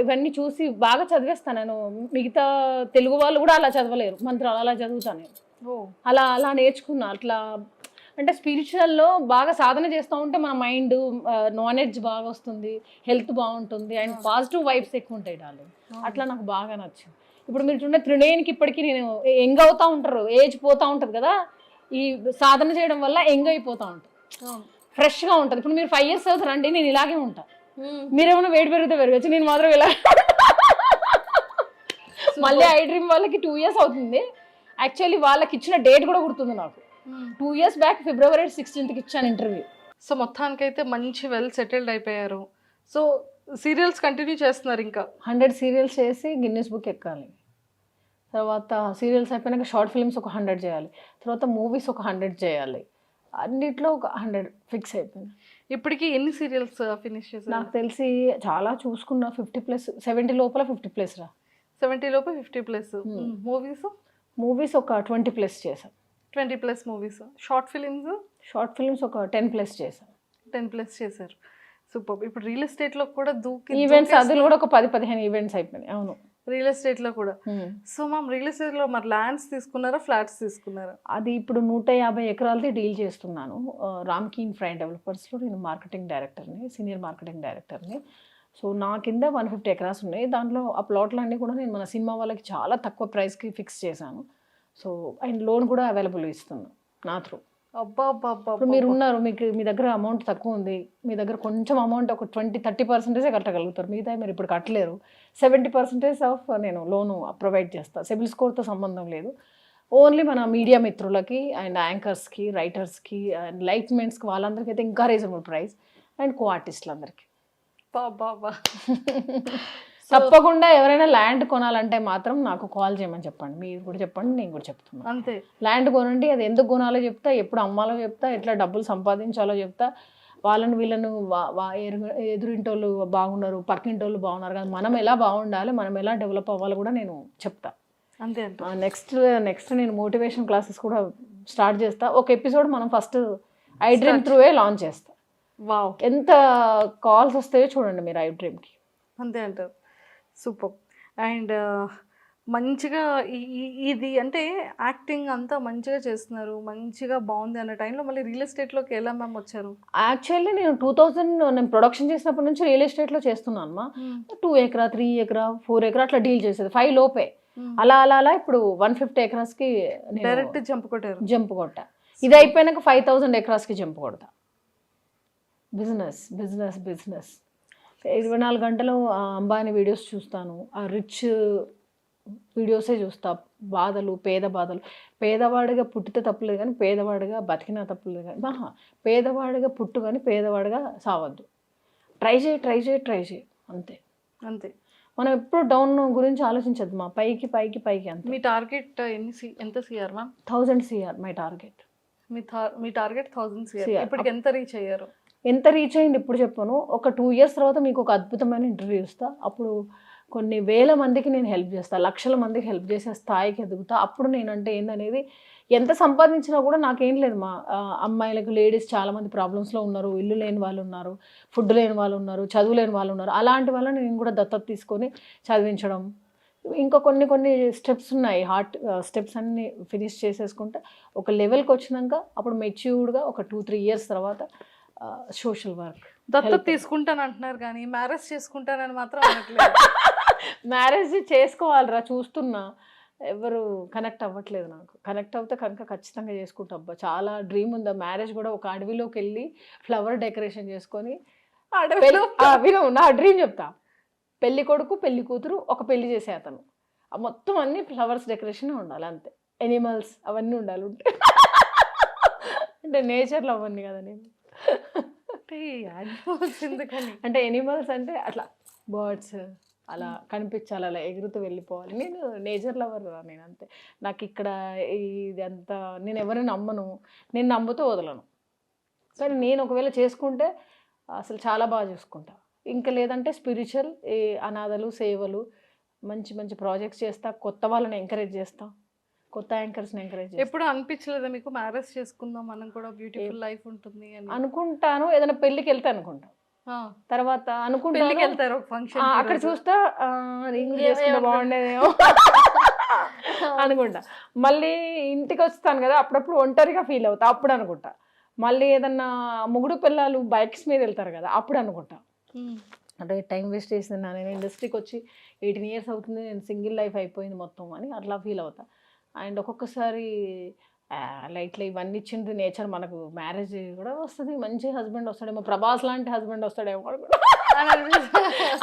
Speaker 3: ఇవన్నీ చూసి బాగా చదివేస్తాను నేను. మిగతా తెలుగు వాళ్ళు కూడా అలా చదవలేరు, మంత్రాలు అలా చదువుతాను నేను. అలా నేర్చుకున్నా. అట్లా అంటే స్పిరిచువల్లో బాగా సాధన చేస్తూ ఉంటే మన మైండ్ నాలెడ్జ్ బాగా వస్తుంది, హెల్త్ బాగుంటుంది, అండ్ పాజిటివ్ వైబ్స్ ఎక్కువ ఉంటాయి డార్లింగ్. అట్లా నాకు బాగా నచ్చింది. ఇప్పుడు మీరు చూడండి త్రినేనికి ఇప్పటికీ నేను యంగ్ అవుతూ ఉంటారు, ఏజ్ పోతూ ఉంటుంది కదా, ఈ సాధన చేయడం వల్ల యంగ్ అయిపోతూ ఉంటుంది, ఫ్రెష్గా ఉంటుంది. ఇప్పుడు మీరు 5 years అవుతారండి, నేను ఇలాగే ఉంటా. మీరేమైనా వెయిట్ పెరిగితే పెరగచ్చు, నేను మాత్రం ఇలా. మళ్ళీ ఐ డ్రీమ్ వాళ్ళకి 2 years అవుతుంది. యాక్చువల్లీ వాళ్ళకి ఇచ్చిన డేట్ కూడా గుర్తుంది నాకు. 2 years బ్యాక్ February 16th ఇచ్చాను ఇంటర్వ్యూ.
Speaker 2: సో మొత్తానికైతే మంచి వెల్ సెటిల్డ్ అయిపోయారు. సో సీరియల్స్ కంటిన్యూ చేస్తున్నారు, ఇంకా
Speaker 3: 100 సీరియల్స్ చేసి గిన్నెస్ బుక్ ఎక్కాలి. తర్వాత సీరియల్స్ అయిపోయినాక షార్ట్ ఫిల్మ్స్ ఒక 100 చేయాలి, తర్వాత మూవీస్ ఒక 100 చేయాలి. అన్నిట్లో ఒక 100 ఫిక్స్ అయిపోయింది.
Speaker 2: ఇప్పటికి ఎన్ని సీరియల్స్ ఫినిష్ చేశారు?
Speaker 3: నాకు తెలిసి చాలా చూసుకున్నా 50+, 70 లోపల 50+ రా.
Speaker 2: 70 లోపు 50+. మూవీస్
Speaker 3: ఒక 20+ చేసాం.
Speaker 2: 20+ మూవీస్. షార్ట్ ఫిలిమ్స్
Speaker 3: ఒక 10+ చేసాం.
Speaker 2: 10+ చేశారు. సూపర్. ఇప్పుడు రియల్ ఎస్టేట్లో కూడా
Speaker 3: ఈవెంట్స్ అందులో కూడా ఒక 10-15 ఈవెంట్స్ అయిపోయినాయి. అవును,
Speaker 2: రియల్ ఎస్టేట్లో కూడా. సో మ్యామ్ రియల్ ఎస్టేట్లో మరి ల్యాండ్స్ తీసుకున్నారా, ఫ్లాట్స్ తీసుకున్నారా?
Speaker 3: అది ఇప్పుడు 150 ఎకరాలది డీల్ చేస్తున్నాను. రామ్కీ ఇన్ఫ్రా డెవలపర్స్లో నేను మార్కెటింగ్ డైరెక్టర్ని, సీనియర్ మార్కెటింగ్ డైరెక్టర్ని. సో నా కింద 150 ఎకరాస్ ఉన్నాయి. దాంట్లో ఆ ప్లాట్లన్నీ కూడా నేను మన సినిమా వాళ్ళకి చాలా తక్కువ ప్రైస్కి ఫిక్స్ చేశాను. సో అండ్ లోన్ కూడా అవైలబుల్ ఇస్తున్నాను నా త్రూ.
Speaker 2: అబ్బా అబ్బా అబ్బా
Speaker 3: ఇప్పుడు మీరు ఉన్నారు, మీకు మీ దగ్గర అమౌంట్ తక్కువ ఉంది, మీ దగ్గర కొంచెం అమౌంట్ ఒక 20-30% కట్టగలుగుతారు, మిగతా మీరు ఇప్పుడు కట్టలేరు. 70% ఆఫ్ నేను లోను ప్రొవైడ్ చేస్తాను. సిబిల్ స్కోర్తో సంబంధం లేదు, ఓన్లీ మన మీడియా మిత్రులకి అండ్ యాంకర్స్కి, రైటర్స్కి అండ్ లైట్మెన్స్కి వాళ్ళందరికీ అయితే ఇంకా రీజనబుల్ ప్రైస్, అండ్ కో ఆర్టిస్టులందరికీ.
Speaker 2: బాబా
Speaker 3: తప్పకుండా ఎవరైనా ల్యాండ్ కొనాలంటే మాత్రం నాకు కాల్ చేయమని చెప్పండి, మీరు కూడా చెప్పండి, నేను కూడా చెప్తున్నాను.
Speaker 2: అంతే,
Speaker 3: ల్యాండ్ కొనండి, అది ఎందుకు కొనాలో చెప్తా, ఎప్పుడు అమ్మాలో చెప్తా, ఎట్లా డబ్బులు సంపాదించాలో చెప్తా. వాళ్ళని వీళ్ళను ఎదురింటోళ్ళు బాగున్నారు, పక్కింటోళ్ళు బాగున్నారు కానీ మనం ఎలా బాగుండాలి, మనం ఎలా డెవలప్ అవ్వాలో కూడా నేను చెప్తా.
Speaker 2: అంతే అంతే.
Speaker 3: నెక్స్ట్ నేను మోటివేషన్ క్లాసెస్ కూడా స్టార్ట్ చేస్తా. ఒక ఎపిసోడ్ మనం ఫస్ట్ ఐ డ్రీమ్ త్రూవే లాంచ్ చేస్తా.
Speaker 2: వావ్,
Speaker 3: ఎంత కాల్స్ వస్తాయో చూడండి మీరు ఐ డ్రీమ్కి.
Speaker 2: అంతే అంటారు. సూపర్. అండ్ మంచిగా ఇది అంటే యాక్టింగ్ అంతా మంచిగా చేస్తున్నారు, మంచిగా బాగుంది అన్న టైంలో మళ్ళీ రియల్ ఎస్టేట్లోకి ఎలా మ్యామ్ వచ్చారు?
Speaker 3: యాక్చువల్లీ నేను 2000 నేను ప్రొడక్షన్ చేసినప్పటి నుంచి రియల్ ఎస్టేట్లో చేస్తున్నాను అమ్మా. 2 ఎకరా 3 ఎకరా 4 ఎకరా అట్లా డీల్ చేసేది 5 లోపే. అలా అలా అలా ఇప్పుడు 150 ఎకరాస్కి
Speaker 2: డైరెక్ట్ జంప్
Speaker 3: కొట్టా. ఇది అయిపోయినాక 5000 ఎకరాస్కి జంప్ కొడతా. బిజినెస్ 24 గంటలు అంబానీ వీడియోస్ చూస్తాను, ఆ రిచ్ వీడియోసే చూస్తా. పేద బాధలు, పేదవాడిగా పుట్టితే తప్పులేదు కానీ పేదవాడిగా బతికినా తప్పులేదు కానీ, పేదవాడిగా పుట్టు కానీ పేదవాడిగా సావద్దు. ట్రై చేయి అంతే. మనం ఎప్పుడు డౌన్ గురించి ఆలోచించద్దు మా, పైకి అంతే.
Speaker 2: మీ టార్గెట్ ఎంత CR ma'am?
Speaker 3: 1000 CR my target.
Speaker 2: Me target 1000 CR. ఇప్పటికి ఎంత రీచ్ అయ్యారు?
Speaker 3: ఎంత రీచ్ అయింది ఇప్పుడు చెప్పను. ఒక 2 years తర్వాత మీకు ఒక అద్భుతమైన ఇంటర్వ్యూ ఇస్తా. అప్పుడు కొన్ని వేల మందికి నేను హెల్ప్ చేస్తా, లక్షల మందికి హెల్ప్ చేసే స్థాయికి ఎదుగుతా. అప్పుడు నేనంటే ఏందనేది, ఎంత సంపాదించినా కూడా నాకేం లేదు మా. అమ్మాయిలకు, లేడీస్ చాలామంది ప్రాబ్లమ్స్లో ఉన్నారు, ఇల్లు లేని వాళ్ళు ఉన్నారు, ఫుడ్ లేని వాళ్ళు ఉన్నారు, చదువు లేని వాళ్ళు ఉన్నారు. అలాంటి వాళ్ళని నేను కూడా దత్తత తీసుకొని చదివించడం. ఇంకా కొన్ని స్టెప్స్ ఉన్నాయి, హార్ట్ స్టెప్స్ అన్నీ ఫినిష్ చేసేసుకుంటే ఒక లెవెల్కి వచ్చినాక అప్పుడు మెచ్యూర్డ్గా ఒక 2-3 years తర్వాత సోషల్ వర్క్.
Speaker 2: దత్తత తీసుకుంటాను అంటున్నారు కానీ మ్యారేజ్ చేసుకుంటానని మాత్రం అనట్లేదు.
Speaker 3: మ్యారేజ్ చేసుకోవాలిరా, చూస్తున్నా ఎవరు కనెక్ట్ అవ్వట్లేదు. నాకు కనెక్ట్ అవుతే కనుక ఖచ్చితంగా చేసుకుంటా. అబ్బా చాలా డ్రీమ్ ఉంది. మ్యారేజ్ కూడా ఒక అడవిలోకి వెళ్ళి ఫ్లవర్ డెకరేషన్ చేసుకొని, విను నా డ్రీమ్ చెప్తా. పెళ్లి కొడుకు పెళ్లి కూతురు ఒక పెళ్లి చేసే అతను, మొత్తం అన్ని ఫ్లవర్స్ డెకరేషన్ ఉండాలి అంతే. ఎనిమల్స్ అవన్నీ ఉండాలి. అంటే నేచర్లో అవన్నీ కదా నేను అంటే ఎనిమల్స్ అంటే అట్లా బర్డ్స్ అలా కనిపించాలి, అలా ఎగురుతూ వెళ్ళిపోవాలి. నేను నేచర్ లవర్ నేను అంతే. నాకు ఇక్కడ ఇదంతా నేను ఎవరిని నమ్మను, నేను నమ్ముతూ వదలను. కానీ నేను ఒకవేళ చేసుకుంటే అసలు చాలా బాగా చూసుకుంటా. ఇంకా లేదంటే స్పిరిచువల్ అనాథలు, సేవలు, మంచి ప్రాజెక్ట్స్ చేస్తా, కొత్త వాళ్ళని ఎంకరేజ్ చేస్తా, కొత్త యాంకర్స్ని ఎంకరేజ్ చేస్తా.
Speaker 2: ఎప్పుడు అనిపించలేదా మీకు మ్యారేజ్ చేసుకుందాం మనం కూడా బ్యూటిఫుల్ లైఫ్ ఉంటుంది అని?
Speaker 3: అనుకుంటాను, ఏదైనా పెళ్ళికి వెళ్తే అనుకుంటా. తర్వాత అనుకుంటాను
Speaker 2: వెళ్తారు ఫంక్షన్,
Speaker 3: అక్కడ చూస్తా రింగ్ చేసుకుంటే బాగుండేదేమో అనుకుంటా. మళ్ళీ ఇంటికి వస్తాను కదా, అప్పుడప్పుడు ఒంటరిగా ఫీల్ అవుతా, అప్పుడు అనుకుంటా. మళ్ళీ ఏదన్నా మొగుడు పిల్లలు బైక్స్ మీద వెళ్తారు కదా, అప్పుడు అనుకుంటా అంటే టైం వేస్ట్ చేసిన నేను ఇండస్ట్రీకి వచ్చి 18 years అవుతుంది, నేను సింగిల్ లైఫ్ అయిపోయింది మొత్తం అని అట్లా ఫీల్ అవుతా. అండ్ ఒక్కొక్కసారి లైట్లో ఇవన్నీ ఇచ్చింది నేచర్, మనకు మ్యారేజ్ కూడా వస్తుంది, మంచి హస్బెండ్ వస్తాడేమో, ప్రభాస్ లాంటి హస్బెండ్ వస్తాడేమో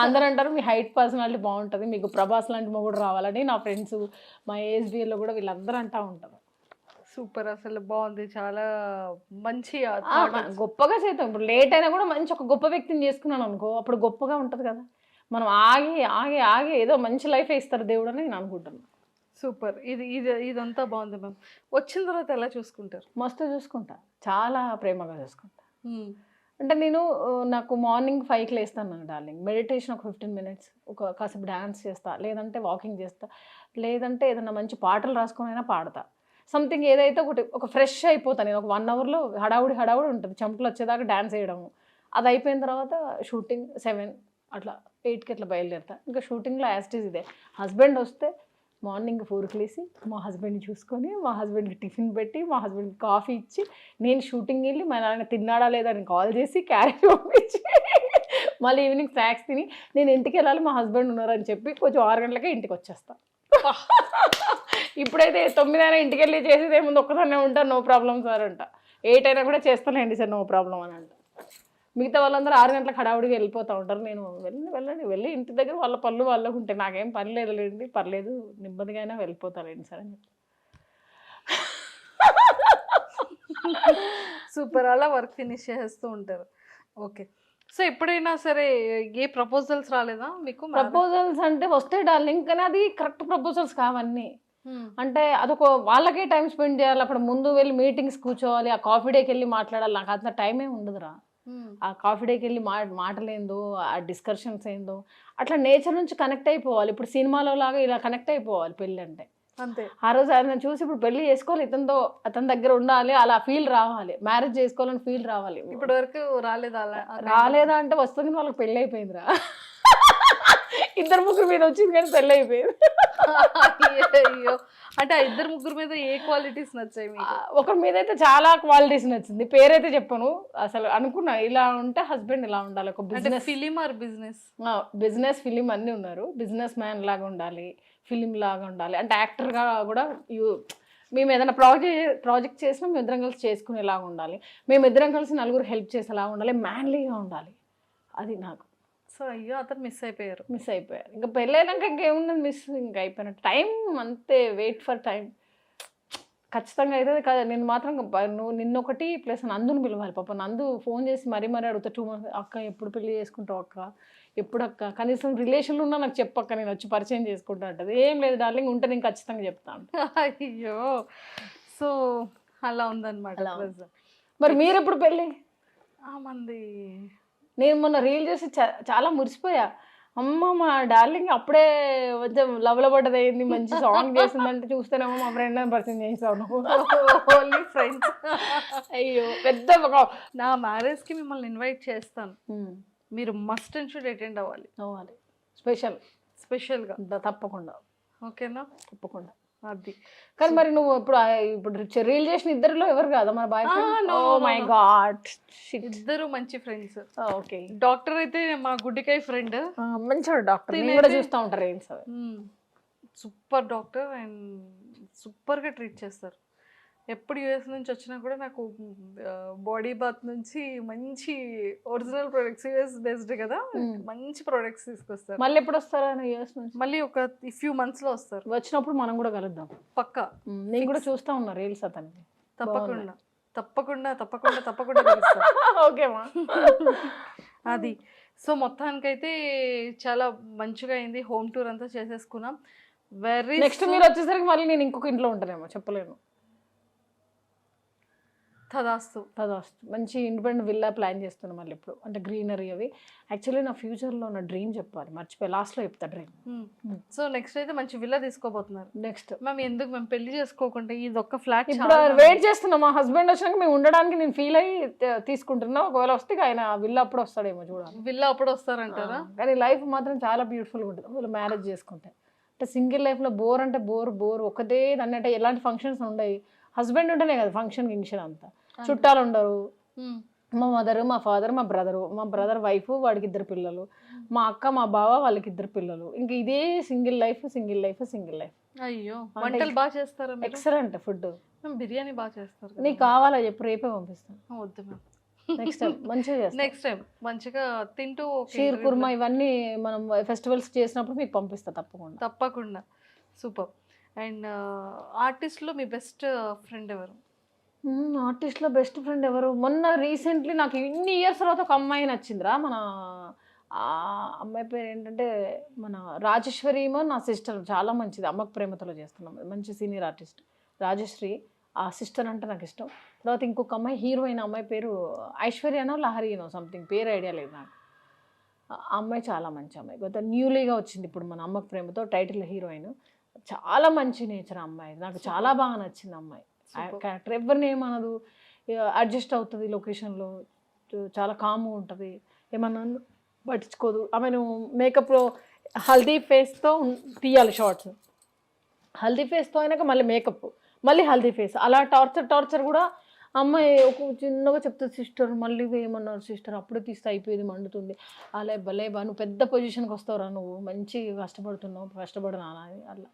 Speaker 3: అందరూ అంటారు మీ హైట్ పర్సనాలిటీ బాగుంటుంది, మీకు ప్రభాస్ లాంటి మొగుడు రావాలని. నా ఫ్రెండ్స్ మా ఏఎస్బీలో కూడా వీళ్ళందరూ అంటూ ఉంటారు.
Speaker 2: సూపర్, అసలు బాగుంది, చాలా మంచి
Speaker 3: గొప్పగా చేద్దాం. ఇప్పుడు లేట్ అయినా కూడా మంచి ఒక గొప్ప వ్యక్తిని చేసుకున్నాను అనుకో, అప్పుడు గొప్పగా ఉంటుంది కదా. మనం ఆగి ఏదో మంచి లైఫ్ ఇస్తారు దేవుడు అని నేను అనుకుంటున్నాను.
Speaker 2: సూపర్, ఇదంతా బాగుంది మ్యామ్. వచ్చిన తర్వాత ఎలా చూసుకుంటారు?
Speaker 3: మస్తు చూసుకుంటా, చాలా ప్రేమగా చూసుకుంటా. అంటే నాకు మార్నింగ్ 5కి లేస్తాను డార్లింగ్, మెడిటేషన్ ఒక 15 minutes, కాసేపు డ్యాన్స్ చేస్తా, లేదంటే వాకింగ్ చేస్తా, లేదంటే ఏదైనా మంచి పాటలు రాసుకొని అయినా పాడతా. సంథింగ్ ఏదైతే ఒక ఫ్రెష్ అయిపోతాను నేను. ఒక 1 hourలో హడావుడి ఉంటుంది, చెమటలు వచ్చేదాకా డ్యాన్స్ వేయడము. అది అయిపోయిన తర్వాత షూటింగ్ 7 అట్లా 8కి అట్లా బయలుదేరుతా. ఇంకా షూటింగ్లో యాస్టీజ్ ఇదే. హస్బెండ్ వస్తే మార్నింగ్ 4కి లేసి మా హస్బెండ్ని చూసుకొని, మా హస్బెండ్కి టిఫిన్ పెట్టి, మా హస్బెండ్కి కాఫీ ఇచ్చి, నేను షూటింగ్ వెళ్ళి మా నాన్న తిన్నాడా లేదా అని కాల్ చేసి క్యారేజ్ పంపించి, మళ్ళీ ఈవినింగ్ స్నాక్స్ తిని నేను ఇంటికి వెళ్ళాలి, మా హస్బెండ్ ఉన్నారని చెప్పి కొంచెం 6 గంటలకే ఇంటికి వచ్చేస్తాను. ఇప్పుడైతే 9 అయినా ఇంటికి వెళ్ళి చేసేది ఏముంది, ఒక్కదాన్నే ఉంటాను, నో ప్రాబ్లమ్ సార్ అంట. 8 అయినా కూడా చేస్తానండి సార్, నో ప్రాబ్లం అని అంట. మిగతా వాళ్ళందరూ 6 గంటలకు హడావుడిగా వెళ్ళిపోతూ ఉంటారు. నేను వెళ్ళి ఇంటి దగ్గర వాళ్ళ పనులు వాళ్ళకు ఉంటాయి, నాకేం పని లేదులేండి, పర్లేదు నెమ్మదిగా అయినా వెళ్ళిపోతానండి సార్ అని.
Speaker 2: సూపర్, అలా వర్క్ ఫినిష్ చేస్తూ ఉంటారు. ఓకే, సో ఎప్పుడైనా సరే ఏ ప్రపోజల్స్ రాలేదా మీకు?
Speaker 3: ప్రపోజల్స్ అంటే వస్తాయి డార్లింగ్, కానీ అది కరెక్ట్ ప్రపోజల్స్ కావన్నీ. అంటే అదొక వాళ్ళకే టైం స్పెండ్ చేయాలి, అక్కడ ముందు వెళ్ళి మీటింగ్స్ కూర్చోవాలి, ఆ కాఫీ డేకి వెళ్ళి మాట్లాడాలి. నాకు అంత టైమే ఉండదురా. ఆ కాఫీ డేకి వెళ్ళి మాటలేందో, ఆ డిస్కషన్స్ ఏందో, అట్లా నేచర్ నుంచి కనెక్ట్ అయిపోవాలి. ఇప్పుడు సినిమాలో లాగా ఇలా కనెక్ట్ అయిపోవాలి పెళ్ళి అంటే.
Speaker 2: అంతే.
Speaker 3: ఆ రోజు ఆయన చూసి ఇప్పుడు పెళ్లి చేసుకోవాలి, ఇతనితో అతని దగ్గర ఉండాలి, అలా ఫీల్ రావాలి, మ్యారేజ్ చేసుకోవాలని ఫీల్ రావాలి.
Speaker 2: ఇప్పటి వరకు రాలేదా?
Speaker 3: రాలేదా అంటే వస్తుంది, వాళ్ళకి పెళ్ళి అయిపోయిందిరా. 2-3 మీద వచ్చింది కానీ పెళ్ళి అయిపోయింది.
Speaker 2: అయ్యో, అంటే 2-3 మీద ఏ క్వాలిటీస్ నచ్చాయి మీకు?
Speaker 3: ఒకరి మీద అయితే చాలా క్వాలిటీస్ నచ్చింది, పేరైతే చెప్పను. అసలు అనుకున్నా ఇలా ఉంటే హస్బెండ్ ఇలా ఉండాలి, ఒక business
Speaker 2: film or
Speaker 3: business film అన్నీ ఉన్నారు, బిజినెస్ మ్యాన్ లాగా ఉండాలి, ఫిలిం లాగా ఉండాలి, అంటే యాక్టర్గా కూడా మేము ఏదైనా ప్రాజెక్ట్ చేసినా మేము ఇద్దరం కలిసి చేసుకునేలాగా ఉండాలి, మేము ఇద్దరం కలిసి నలుగురు హెల్ప్ చేసేలాగా ఉండాలి, మ్యాన్లీగా ఉండాలి. అది నాకు.
Speaker 2: సో అయ్యో, అతను మిస్ అయిపోయారు.
Speaker 3: ఇంకా పెళ్ళైనాక ఇంకేమున్నది మిస్, ఇంకా అయిపోయినట్టు. టైం అంతే, వెయిట్ ఫర్ టైం. ఖచ్చితంగా అయితే కదా. నేను మాత్రం నువ్వు నిన్నొకటి ప్లస్ నందుని పిలవాలి. పాప నందు ఫోన్ చేసి మరీ అడుగుతా 2 months, అక్క ఎప్పుడు పెళ్లి చేసుకుంటావు అక్క, ఎప్పుడు అక్క, కనీసం రిలేషన్లో ఉన్నా నాకు చెప్పక్క, నేను వచ్చి పరిచయం చేసుకుంటా అంటది. ఏం లేదు డార్లింగ్, ఉంటే నేను ఖచ్చితంగా చెప్తాను.
Speaker 2: అయ్యో, సో అలా ఉందన్నమాట.
Speaker 3: మరి మీరు ఎప్పుడు పెళ్ళి?
Speaker 2: మంది
Speaker 3: నేను మొన్న రీల్ చేసి చాలా మురిసిపోయా. అమ్మ మా డార్లింగ్ అప్పుడే కొంచెం లవ్లో పడ్డది, అయింది, మంచి సాంగ్ చేసిందంటే చూస్తేనేమో మా ఫ్రెండ్ అని పరిచయం చేసాను.
Speaker 2: Only friends.
Speaker 3: అయ్యో, పెద్ద
Speaker 2: నా మ్యారేజ్కి మిమ్మల్ని ఇన్వైట్ చేస్తాను, మీరు మస్ట్ అండ్ షుడ్ అటెండ్ అవ్వాలి. స్పెషల్గా
Speaker 3: తప్పకుండా.
Speaker 2: ఓకేనా?
Speaker 3: తప్పకుండా.
Speaker 2: అది.
Speaker 3: కానీ మరి నువ్వు ఇప్పుడు రీల్ చేసిన ఇద్దరిలో ఎవరు కాదా మన boyfriend? Oh my god,
Speaker 2: ఇద్దరు మంచి ఫ్రెండ్స్.
Speaker 3: ఓకే.
Speaker 2: డాక్టర్ అయితే మా గుడ్డికాయ ఫ్రెండ్,
Speaker 3: మంచివాడు డాక్టర్, నేను కూడా చూస్తూ ఉంటారు రీల్స్.
Speaker 2: సూపర్ డాక్టర్ అండ్ సూపర్గా ట్రీట్ చేస్తారు. ఎప్పుడు యూఎస్ నుంచి వచ్చినా కూడా నాకు బాడీ బాత్ నుంచి మంచి ఒరిజినల్ ప్రొడక్ట్స్, యూఎస్ బేస్డ్ కదా, మంచి ప్రొడక్ట్స్ తీసుకొస్తారు.
Speaker 3: మళ్ళీ ఎప్పుడు వస్తారా యూఎస్ నుంచి?
Speaker 2: మళ్ళీ ఒక ఫ్యూ మంత్స్ లో వస్తారు.
Speaker 3: వచ్చినప్పుడు మనం కూడా కలుద్దాం పక్కా. నేను కూడా చూస్తా ఉన్నా రీల్స్ అతనికి.
Speaker 2: తప్పకుండా తప్పకుండా తప్పకుండా తప్పకుండా కలుస్తాం.
Speaker 3: ఓకేమా.
Speaker 2: అది. సో మొత్తానికైతే చాలా మంచిగా అయింది, హోమ్ టూర్ అంతా చేసేసుకున్నాం.
Speaker 3: నెక్స్ట్ మీరు వచ్చేసరికి మళ్ళీ నేను ఇంకొక ఇంట్లో ఉంటానేమో, చెప్పలేను.
Speaker 2: తదాస్తు.
Speaker 3: మంచి ఇండిపెండెంట్ విల్లా ప్లాన్ చేస్తున్నాం మళ్ళీ ఇప్పుడు, అంటే గ్రీనరీ అవి. యాక్చువల్లీ నా ఫ్యూచర్లో నా డ్రీమ్ చెప్పాలి, మర్చిపోయి లాస్ట్లో చెప్తా డ్రీమ్.
Speaker 2: సో నెక్స్ట్ అయితే మంచి విల్లా తీసుకోబోతున్నారు.
Speaker 3: నెక్స్ట్
Speaker 2: మేము పెళ్లి చేసుకోకుండా ఇది ఒక్క ఫ్లాట్
Speaker 3: ఇప్పుడు వెయిట్ చేస్తున్నాం. మా హస్బెండ్ వచ్చినాక మేము ఉండడానికి నేను ఫీల్ అయ్యి తీసుకుంటున్నా. ఒకవేళ వస్తే ఆయన విల్లా అప్పుడు వస్తాడేమో చూడాలి.
Speaker 2: విల్లా అప్పుడు వస్తారంటారా?
Speaker 3: కానీ లైఫ్ మాత్రం చాలా బ్యూటిఫుల్గా ఉంటుంది ఒకవేళ మ్యారేజ్ చేసుకుంటే. అంటే సింగిల్ లైఫ్లో బోర్ అంటే బోర్ ఒకటే అన్నట్టు ఎలాంటి ఫంక్షన్స్ ఉండవు. హస్బెండ్ ఉంటేనే కదా ఫంక్షన్ అంతా, చుట్టాలు ఉండరు. మా మదర్, మా ఫాదర్, మా బ్రదర్ వైఫ్, వాడికి 2 పిల్లలు, మా అక్క, మా బావ, వాళ్ళకి 2 పిల్లలు. ఇంకా ఇదే సింగిల్ లైఫ్.
Speaker 2: అయ్యో, వంటలు బాగా చేస్తారా?
Speaker 3: Excellent food.
Speaker 2: బిర్యానీ బాగా చేస్తారు.
Speaker 3: నీకు కావాలా చెప్పు, రేపే పంపిస్తాను.
Speaker 2: వద్దు మ్యామ్,
Speaker 3: నెక్స్ట్ టైం మంచిగా చేస్తాను.
Speaker 2: నెక్స్ట్ టైం మంచిగా తింటూ
Speaker 3: షీర్ కుర్మా ఇవన్నీ మనం ఫెస్టివల్స్ చేసినప్పుడు మీకు పంపిస్తా తప్పకుండా.
Speaker 2: సూపర్. అండ్ ఆర్టిస్ట్లో మీ బెస్ట్ ఫ్రెండ్ ఎవరు?
Speaker 3: ఆర్టిస్ట్లో బెస్ట్ ఫ్రెండ్ ఎవరు? మొన్న రీసెంట్లీ నాకు ఇన్ని ఇయర్స్ తర్వాత ఒక అమ్మాయి నచ్చిందిరా. మన అమ్మాయి పేరు ఏంటంటే మన రాజేశ్వరి ఏమో నా సిస్టర్, చాలా మంచిది. అమ్మకు ప్రేమతలో చేస్తున్నాం, మంచి సీనియర్ ఆర్టిస్ట్ రాజశ్రీ. ఆ సిస్టర్ అంటే నాకు ఇష్టం. తర్వాత ఇంకొక అమ్మాయి హీరోయిన్, అమ్మాయి పేరు ఐశ్వర్యనో లహరీనో సంథింగ్, పేరు ఐడియా లేదు నాకు. ఆ అమ్మాయి చాలా మంచి అమ్మాయి, కొత్త న్యూలీగా వచ్చింది ఇప్పుడు మన అమ్మకు ప్రేమతో, టైటిల్ హీరోయిన్. చాలా మంచి నేచర్ అమ్మాయి, నాకు చాలా బాగా నచ్చింది అమ్మాయి. క్యారెక్టర్ ఎవరిని ఏమనదు, అడ్జస్ట్ అవుతుంది లొకేషన్లో, చాలా కామ్గా ఉంటుంది, ఏమన్నా పట్టించుకోదు. ఆమెను మేకప్లో హల్దీ ఫేస్తో తీయాలి షార్ట్స్, హల్దీ ఫేస్తో అయినాక మళ్ళీ మేకప్, మళ్ళీ హల్దీ ఫేస్, అలా టార్చర్ కూడా అమ్మాయి ఒక చిన్నగా చెప్తుంది, సిస్టర్ మళ్ళీ ఏమన్నారు సిస్టర్, అప్పుడే తీస్తే అయిపోయేది, మండుతుంది, అలా భలేబా నువ్వు పెద్ద పొజిషన్కి వస్తావురా, నువ్వు మంచి కష్టపడుతున్నావు, కష్టపడనా అని. అలా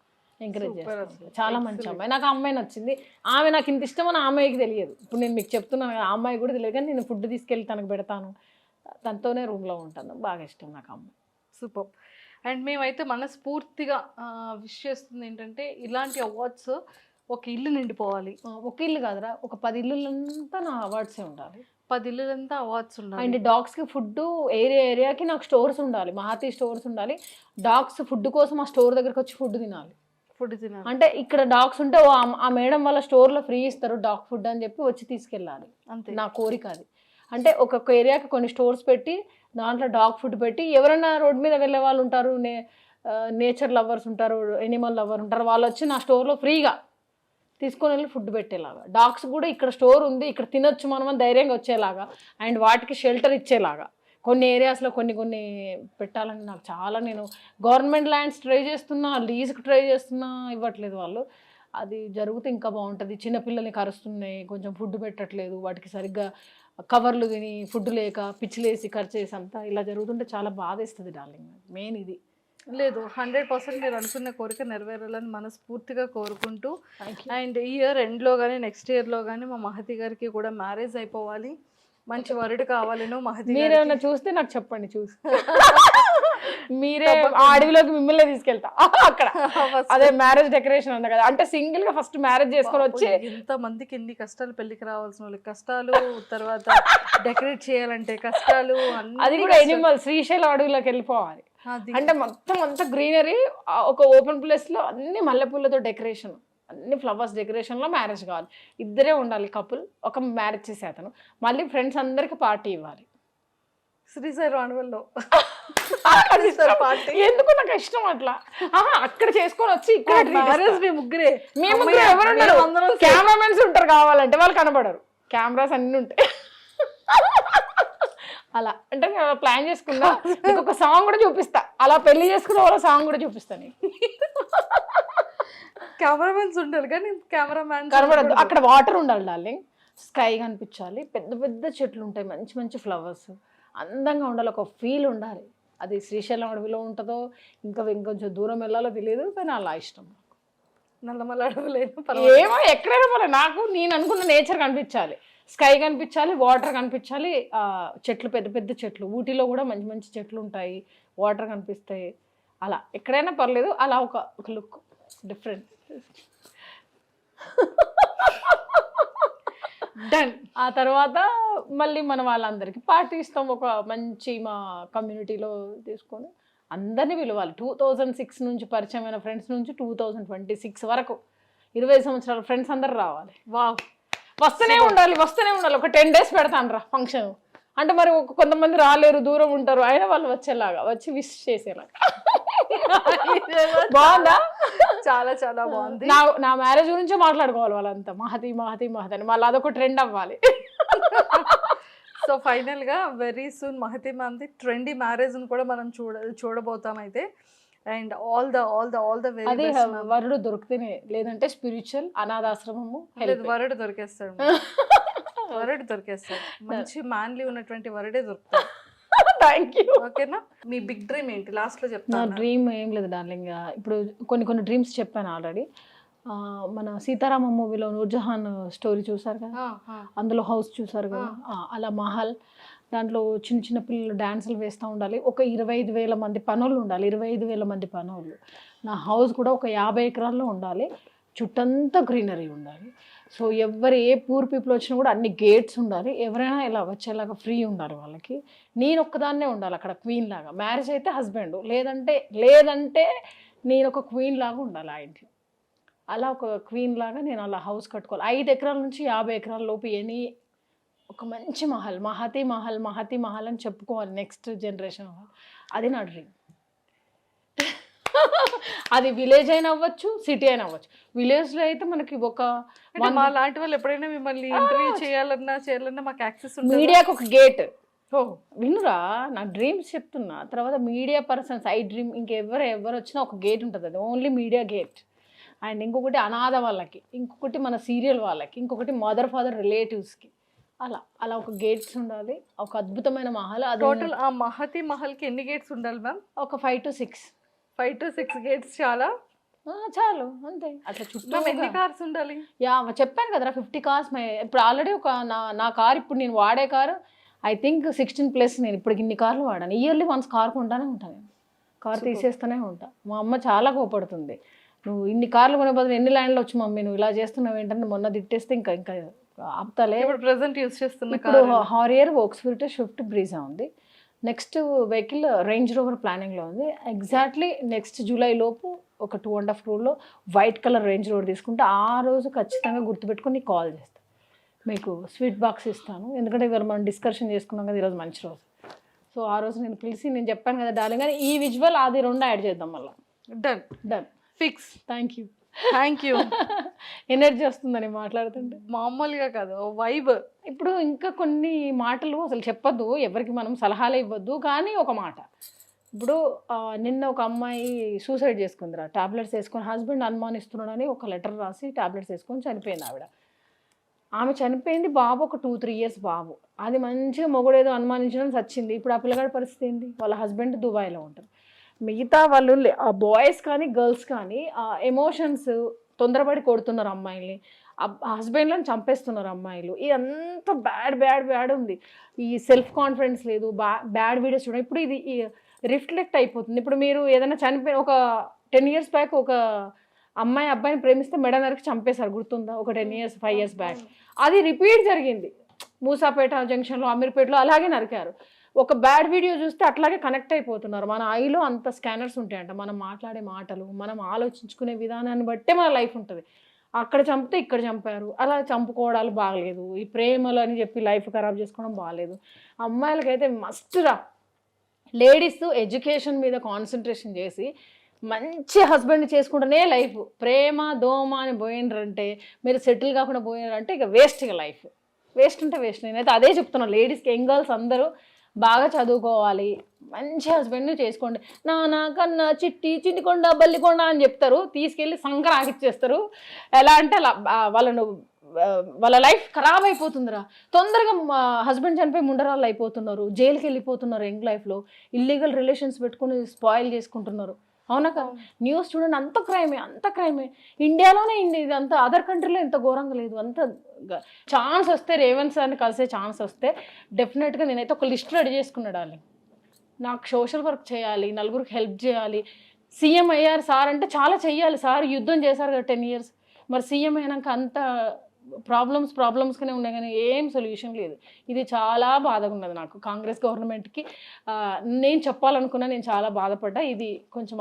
Speaker 3: ఎంకరేజ్ చేస్తాను. చాలా మంచి అమ్మాయి, నాకు ఆ అమ్మాయి నచ్చింది. ఆమె నాకు ఇంత ఇష్టం అని ఆ అమ్మాయికి తెలియదు. ఇప్పుడు నేను మీకు చెప్తున్నాను కదా, ఆ అమ్మాయి కూడా తెలియదు, కానీ నేను ఫుడ్ తీసుకెళ్ళి తనకు పెడతాను, తనతోనే రూమ్లో ఉంటాను. బాగా ఇష్టం నాకు అమ్మాయి.
Speaker 2: సూపర్. అండ్ మేమైతే మనస్ఫూర్తిగా విష్ చేస్తుంది ఏంటంటే ఇలాంటి అవార్డ్స్ ఒక ఇల్లు నిండిపోవాలి.
Speaker 3: ఒక ఇల్లు కాదురా, ఒక 10 ఇల్లులంతా నా అవార్డ్సే ఉండాలి.
Speaker 2: 10 ఇల్లులంతా అవార్డ్స్ ఉండాలి.
Speaker 3: అండ్ డాగ్స్కి ఫుడ్ ఏరియాకి నాకు స్టోర్స్ ఉండాలి, మహాతి స్టోర్స్ ఉండాలి. డాగ్స్ ఫుడ్ కోసం ఆ స్టోర్ దగ్గరకు వచ్చి ఫుడ్ తినాలి.
Speaker 2: ఫుడ్ తినాలి
Speaker 3: అంటే ఇక్కడ డాగ్స్ ఉంటే ఆ మేడం వాళ్ళ స్టోర్లో ఫ్రీ ఇస్తారు డాగ్ ఫుడ్ అని చెప్పి వచ్చి తీసుకెళ్ళాలి.
Speaker 2: అంతే
Speaker 3: నా కోరిక అది. అంటే ఒక్కొక్క ఏరియాకి కొన్ని స్టోర్స్ పెట్టి దాంట్లో డాగ్ ఫుడ్ పెట్టి, ఎవరైనా రోడ్ మీద వెళ్ళే వాళ్ళు ఉంటారు, నేచర్ లవర్స్ ఉంటారు, ఎనిమల్ లవర్ ఉంటారు, వాళ్ళు వచ్చి నా స్టోర్లో ఫ్రీగా తీసుకొని వెళ్ళి ఫుడ్ పెట్టేలాగా, డాగ్స్ కూడా ఇక్కడ స్టోర్ ఉంది ఇక్కడ తినొచ్చు మనం అని ధైర్యంగా వచ్చేలాగా, అండ్ వాటికి షెల్టర్ ఇచ్చేలాగా కొన్ని ఏరియాస్లో కొన్ని పెట్టాలని నాకు చాలా, నేను గవర్నమెంట్ ల్యాండ్స్ ట్రై చేస్తున్నా, లీజ్కి ట్రై చేస్తున్నా, ఇవ్వట్లేదు వాళ్ళు. అది జరిగితే ఇంకా బాగుంటుంది. చిన్నపిల్లల్ని కరుస్తున్నాయి, కొంచెం ఫుడ్ పెట్టట్లేదు, వాటికి సరిగ్గా కవర్లు తిని ఫుడ్ లేక పిచ్చిలేసి ఖర్చేసి అంతా ఇలా జరుగుతుంటే చాలా బాధేస్తుంది డార్లింగ్. మెయిన్ ఇది.
Speaker 2: లేదు, 100% మీరు అనుకున్న కోరిక నెరవేరాలని మనస్ఫూర్తిగా కోరుకుంటూ, అండ్ ఈ ఇయర్ ఎండ్లో కానీ నెక్స్ట్ ఇయర్లో కానీ మా మహతి గారికి కూడా మ్యారేజ్ అయిపోవాలి, మంచి వరుడు కావాలను మహతి.
Speaker 3: మీరేమన్నా చూస్తే నాకు చెప్పండి, చూసి మీరే ఆ అడవిలోకి మిమ్మల్ని తీసుకెళ్తా అక్కడ. అదే మ్యారేజ్ డెకరేషన్ అన్న కదా, అంటే సింగిల్ గా ఫస్ట్ మ్యారేజ్ చేసుకొని వచ్చి
Speaker 2: ఇంత మందికి ఎన్ని కష్టాలు, పెళ్లికి రావాల్సిన వాళ్ళకి కష్టాలు, తర్వాత డెకరేట్ చేయాలంటే కష్టాలు,
Speaker 3: అది కూడా ఎనిమల్ శ్రీశైలం అడవిలోకి వెళ్ళిపోవాలి. అంటే మొత్తం అంతా గ్రీనరీ, ఒక ఓపెన్ ప్లేస్ లో అన్ని మల్లెపూలతో డెకరేషన్, అన్ని ఫ్లవర్స్ డెకరేషన్లో మ్యారేజ్ కావాలి. ఇద్దరే ఉండాలి కపుల్, ఒక మ్యారేజ్ చేసే అతను, మళ్ళీ ఫ్రెండ్స్ అందరికి పార్టీ ఇవ్వాలి
Speaker 2: శ్రీశైలం అడవుల్లో.
Speaker 3: ఎందుకు నాకు ఇష్టం అట్లా. అక్కడ చేసుకొని వచ్చి ఇక్కడ
Speaker 2: మ్యారేజ్ ముగ్గురే,
Speaker 3: మేము ఎవరు కెమెరామెన్స్ ఉంటారు, కావాలంటే వాళ్ళు కనబడరు, కెమెరాస్ అన్ని ఉంటాయి. అలా అంటే నేను ప్లాన్ చేసుకున్నా, ఇంకొక సాంగ్ కూడా చూపిస్తా, అలా పెళ్లి చేసుకున్న వాళ్ళ సాంగ్ కూడా చూపిస్తాను.
Speaker 2: కెమెరామెన్స్ ఉంటారు కానీ కెమెరామ్యాన్
Speaker 3: కనబడద్దు, అక్కడ వాటర్ ఉండాలి డార్లింగ్, స్కై కనిపించాలి, పెద్ద పెద్ద చెట్లు ఉంటాయి, మంచి మంచి ఫ్లవర్స్, అందంగా ఉండాలి, ఒక ఫీల్ ఉండాలి. అది శ్రీశైలం అడవిలో ఉంటుందో ఇంకా ఇంకొంచెం దూరం వెళ్ళాలో తెలియదు, కానీ అలా ఇష్టం.
Speaker 2: నల్లమల్ల అడవులేదు
Speaker 3: ఏమో ఎక్కడైనా పోలే, నాకు నేను అనుకున్న నేచర్ కనిపించాలి, స్కై కనిపించాలి, వాటర్ కనిపించాలి, చెట్లు పెద్ద పెద్ద చెట్లు, ఊటీలో కూడా మంచి మంచి చెట్లు ఉంటాయి, వాటర్ కనిపిస్తాయి, అలా ఎక్కడైనా పర్లేదు, అలా ఒక లుక్ డిఫరెంట్. డన్. ఆ తర్వాత మళ్ళీ మన వాళ్ళందరికీ పార్టీ ఇస్తాం, ఒక మంచి మా కమ్యూనిటీలో తీసుకొని అందరినీ పిలవాలి. 2006 నుంచి పరిచయమైన ఫ్రెండ్స్ నుంచి 2026 వరకు 20 సంవత్సరాల ఫ్రెండ్స్ అందరు రావాలి. వావ్, వస్తూనే ఉండాలి. ఒక 10 days పెడతాను రా ఫంక్షన్. అంటే మరి కొంతమంది రాలేరు, దూరం ఉంటారు, అయినా వాళ్ళు వచ్చేలాగా, వచ్చి విష్ చేసేలాగా. బాగుందా?
Speaker 2: చాలా చాలా బాగుంది.
Speaker 3: నా మ్యారేజ్ గురించే మాట్లాడుకోవాలి వాళ్ళంతా, మహతి మహతి మహతి అని, మళ్ళీ అదొక ట్రెండ్ అవ్వాలి.
Speaker 2: సో ఫైనల్ గా వెరీ సూన్ మహతి మ్యామ్ది ట్రెండీ మ్యారేజ్ కూడా మనం చూడబోతాం అయితే. అండ్ ఆల్ ద వెరీ
Speaker 3: అదే వరుడు దొరికితేనే, లేదంటే స్పిరిచువల్ అనాథాశ్రమము.
Speaker 2: వరుడు దొరికేస్తాడు, మంచి మ్యాన్లీ ఉన్నటువంటి వరుడే దొరుకుతాడు.
Speaker 3: Thank you.
Speaker 2: ఓకేనా? మీ బిగ్ డ్రీమ్ ఏంటి లాస్ట్ లో చెప్తా?
Speaker 3: నా డ్రీమ్ ఏం లేదు డార్లింగ్, ఇప్పుడు కొన్ని డ్రీమ్స్ చెప్పాను ఆల్రెడీ. మన సీతారామ మూవీలో నూర్జహాన్ స్టోరీ చూసారు కదా, అందులో హౌస్ చూసారు కదా, అలా మహల్, దాంట్లో చిన్న చిన్న పిల్లలు డ్యాన్సులు వేస్తూ ఉండాలి, ఒక 25,000 మంది పనులు ఉండాలి, 25,000 మంది పనులు. నా హౌస్ కూడా ఒక 50 ఎకరాల్లో ఉండాలి, చుట్టంతా గ్రీనరీ ఉండాలి. సో ఎవరు ఏ పూర్ పీపుల్ వచ్చినా కూడా అన్ని గేట్స్ ఉండాలి, ఎవరైనా ఇలా వచ్చేలాగా ఫ్రీ ఉండాలి వాళ్ళకి. నేను ఒక్కదాన్నే ఉండాలి అక్కడ క్వీన్ లాగా. మ్యారేజ్ అయితే హస్బెండ్, లేదంటే నేను ఒక క్వీన్ లాగా ఉండాలి ఆ ఇంట్లో. అలా ఒక క్వీన్ లాగా నేను అలా హౌస్ కట్టుకోవాలి. 5 ఎకరాల నుంచి 50 ఎకరాల లోపు ఒక మంచి మహల్, మహతి మహల్ అని చెప్పుకోవాలి నెక్స్ట్ జనరేషన్. అది నా డ్రీమ్. అది విలేజ్ అయినా అవ్వచ్చు, సిటీ అయినా అవ్వచ్చు. విలేజ్లో అయితే మనకి
Speaker 2: మా లాంటి వాళ్ళు ఎప్పుడైనా మిమ్మల్ని ఇంటర్వ్యూ చేయాలన్నా మాకు యాక్సెస్ ఉంటుంది.
Speaker 3: మీడియాకి ఒక గేట్. వినురా, నా డ్రీమ్స్ చెప్తున్నా. తర్వాత మీడియా పర్సన్స్, ఐ డ్రీమ్, ఇంకెవరు వచ్చినా ఒక గేట్ ఉంటుంది, అది ఓన్లీ మీడియా గేట్. అండ్ ఇంకొకటి అనాథ వాళ్ళకి, ఇంకొకటి మన సీరియల్ వాళ్ళకి, ఇంకొకటి మదర్ ఫాదర్ రిలేటివ్స్కి, అలా ఒక గేట్స్ ఉండాలి. ఒక అద్భుతమైన మహల్.
Speaker 2: టోటల్ ఆ మహతి మహల్కి ఎన్ని గేట్స్ ఉండాలి మ్యామ్?
Speaker 3: ఒక 5 to 6
Speaker 2: గేట్స్ చాలా
Speaker 3: చాలు అంతే. అట్లా చుట్టూ
Speaker 2: ఎన్ని కార్స్ ఉండాలి?
Speaker 3: యా చెప్పాను కదరా 50 కార్స్. ఇప్పుడు ఆల్రెడీ ఒక నా కార్ ఇప్పుడు నేను వాడే కారు ఐ థింక్ 16+. నేను ఇప్పటికి ఇన్ని కార్లు వాడాను. ఇయర్లీ వన్స్ కార్ కొంటానే ఉంటాను నేను. కార్ తీసేస్తూనే ఉంటా. మా అమ్మ చాలా కోపడుతుంది, నువ్వు ఇన్ని కార్లు కొనే బదులు ఎన్ని ల్యాండ్లు వచ్చి మమ్మీ నువ్వు ఇలా చేస్తున్నావు ఏంటంటే మొన్న తిట్టేస్తే ఇంకా ఇంకా ఆపుతలే.
Speaker 2: ఇప్పుడు ప్రెసెంట్ యూస్ చేస్తున్న
Speaker 3: ఇప్పుడు హారియర్ వోక్స్ఫీల్డ్ స్విఫ్ట్ బ్రీజా ఉంది. నెక్స్ట్ వెహికల్ రేంజ్ రోవర్ ప్లానింగ్లో ఉంది. ఎగ్జాక్ట్లీ నెక్స్ట్ జూలై లోపు ఒక 2.5 crore white colour range rover తీసుకుంటే ఆ రోజు ఖచ్చితంగా గుర్తుపెట్టుకొని నీకు కాల్ చేస్తాను, మీకు స్వీట్ బాక్స్ ఇస్తాను. ఎందుకంటే ఇవాళ మనం డిస్కషన్ చేసుకున్నాం కదా, ఈరోజు మంచి రోజు. సో ఆ రోజు నేను పిలిచి నేను చెప్పాను కదా డార్లింగ్ అని, ఈ విజువల్ అది 2 యాడ్ చేద్దాం మళ్ళీ.
Speaker 2: Done
Speaker 3: done
Speaker 2: fix.
Speaker 3: Thank you. Energy వస్తుందని మాట్లాడుతుంటే.
Speaker 2: మామూలుగా కాదు వైబ్.
Speaker 3: ఇప్పుడు ఇంకా కొన్ని మాటలు అసలు చెప్పొద్దు, ఎవరికి మనం సలహాలు ఇవ్వద్దు, కానీ ఒక మాట. ఇప్పుడు నిన్న ఒక అమ్మాయి సూసైడ్ చేసుకుందిరా, టాబ్లెట్స్ వేసుకొని హస్బెండ్ అనుమానిస్తున్నాడని ఒక లెటర్ రాసి టాబ్లెట్స్ వేసుకొని చనిపోయింది ఆవిడ. ఆమె చనిపోయింది, బాబు ఒక 2-3 years బాబు. అది మంచిగా మొగుడేదో అనుమానించడం చచ్చింది. ఇప్పుడు ఆ పిల్లగాడి పరిస్థితి ఏంటి? వాళ్ళ హస్బెండ్ దుబాయ్లో ఉంటారు. మిగతా వాళ్ళు ఆ బాయ్స్ కానీ గర్ల్స్ కానీ ఆ ఎమోషన్స్ తొందరపడి కొడుతున్నారు అమ్మాయిల్ని, హస్బెండ్లను చంపేస్తున్నారు అమ్మాయిలు. ఇదంతా బ్యాడ్ ఉంది. ఈ సెల్ఫ్ కాన్ఫిడెన్స్ లేదు, బ్యాడ్ వీడియోస్ చూడండి. ఇప్పుడు ఇది రిఫ్లెక్ట్ అయిపోతుంది. ఇప్పుడు మీరు ఏదైనా చనిపోయిన ఒక 10 years బ్యాక్ ఒక అమ్మాయి అబ్బాయిని ప్రేమిస్తే మెడ నరికి చంపేశారు, గుర్తుందా? ఒక 10 years 5 years బ్యాక్. అది రిపీట్ జరిగింది మూసాపేట జంక్షన్లో, అమీర్పేటలో అలాగే నరికారు. ఒక బ్యాడ్ వీడియో చూస్తే అట్లాగే కనెక్ట్ అయిపోతున్నారు. మన ఐలో అంత స్కానర్స్ ఉంటాయంట. మనం మాట్లాడే మాటలు, మనం ఆలోచించుకునే విధానాన్ని బట్టే మన లైఫ్ ఉంటుంది. అక్కడ చంపితే ఇక్కడ చంపారు, అలా చంపుకోవడాలు బాగలేదు. ఈ ప్రేమలు అని చెప్పి లైఫ్ ఖరాబ్ చేసుకోవడం బాగలేదు. అమ్మాయిలకైతే మస్ట్ రా, లేడీస్ ఎడ్యుకేషన్ మీద కాన్సన్ట్రేషన్ చేసి మంచి హస్బెండ్ చేసుకుంటేనే లైఫ్. ప్రేమ దోమ అని పోయినరంటే, మీరు సెటిల్ కాకుండా పోయినారంటే ఇక వేస్ట్. ఇక లైఫ్ వేస్ట్ అంటే వేస్ట్. నేనైతే అదే చెప్తున్నాను లేడీస్కి, యంగ్ గర్ల్స్ అందరూ బాగా చదువుకోవాలి, మంచి హస్బెండ్ని చేసుకోండి. నా కన్నా చిట్టికొండ బల్లికొండ అని చెప్తారు, తీసుకెళ్ళి సంక్రాంతిచ్చేస్తారు. ఎలా అంటే అలా వాళ్ళ లైఫ్ ఖరాబ్ అయిపోతుందిరా. తొందరగా హస్బెండ్ చనిపోయి ముండరాళ్ళు అయిపోతున్నారు, జైలుకి వెళ్ళిపోతున్నారు. యంగ్ లైఫ్లో ఇల్లీగల్ రిలేషన్స్ పెట్టుకుని స్పాయిల్ చేసుకుంటున్నారు. అవునా కదా? న్యూస్ చూడండి, అంత క్రైమే. ఇండియాలోనే ఇది అంత, అదర్ కంట్రీలో ఇంత ఘోరంగా లేదు. అంత ఛాన్స్ వస్తే రేవంత్ సార్ని కలిసే ఛాన్స్ వస్తే డెఫినెట్గా నేనైతే ఒక లిస్ట్ రెడీ చేసుకున్నాడు. నాకు సోషల్ వర్క్ చేయాలి, నలుగురికి హెల్ప్ చేయాలి. సీఎం అయ్యారు సార్ అంటే చాలా చెయ్యాలి. సార్ యుద్ధం చేశారు కదా 10 years. మరి సీఎం అయినాక అంత ప్రాబ్లమ్స్గానే ఉన్నాయి కానీ ఏం సొల్యూషన్ లేదు. ఇది చాలా బాధగా ఉన్నది నాకు. కాంగ్రెస్ గవర్నమెంట్కి నేను చెప్పాలనుకున్నా, నేను చాలా బాధపడ్డా. ఇది కొంచెం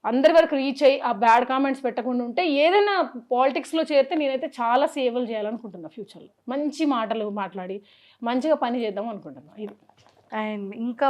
Speaker 3: అందరి వరకు రీచ్ అయ్యి ఆ బ్యాడ్ కామెంట్స్ పెట్టకుండా ఉంటే, ఏదైనా పాలిటిక్స్లో చేరితే నేనైతే చాలా సేవలు చేయాలనుకుంటున్నా. ఫ్యూచర్లో మంచి మాటలు మాట్లాడి మంచిగా పని చేద్దాం అనుకుంటున్నా. ఇది
Speaker 2: అండ్ ఇంకా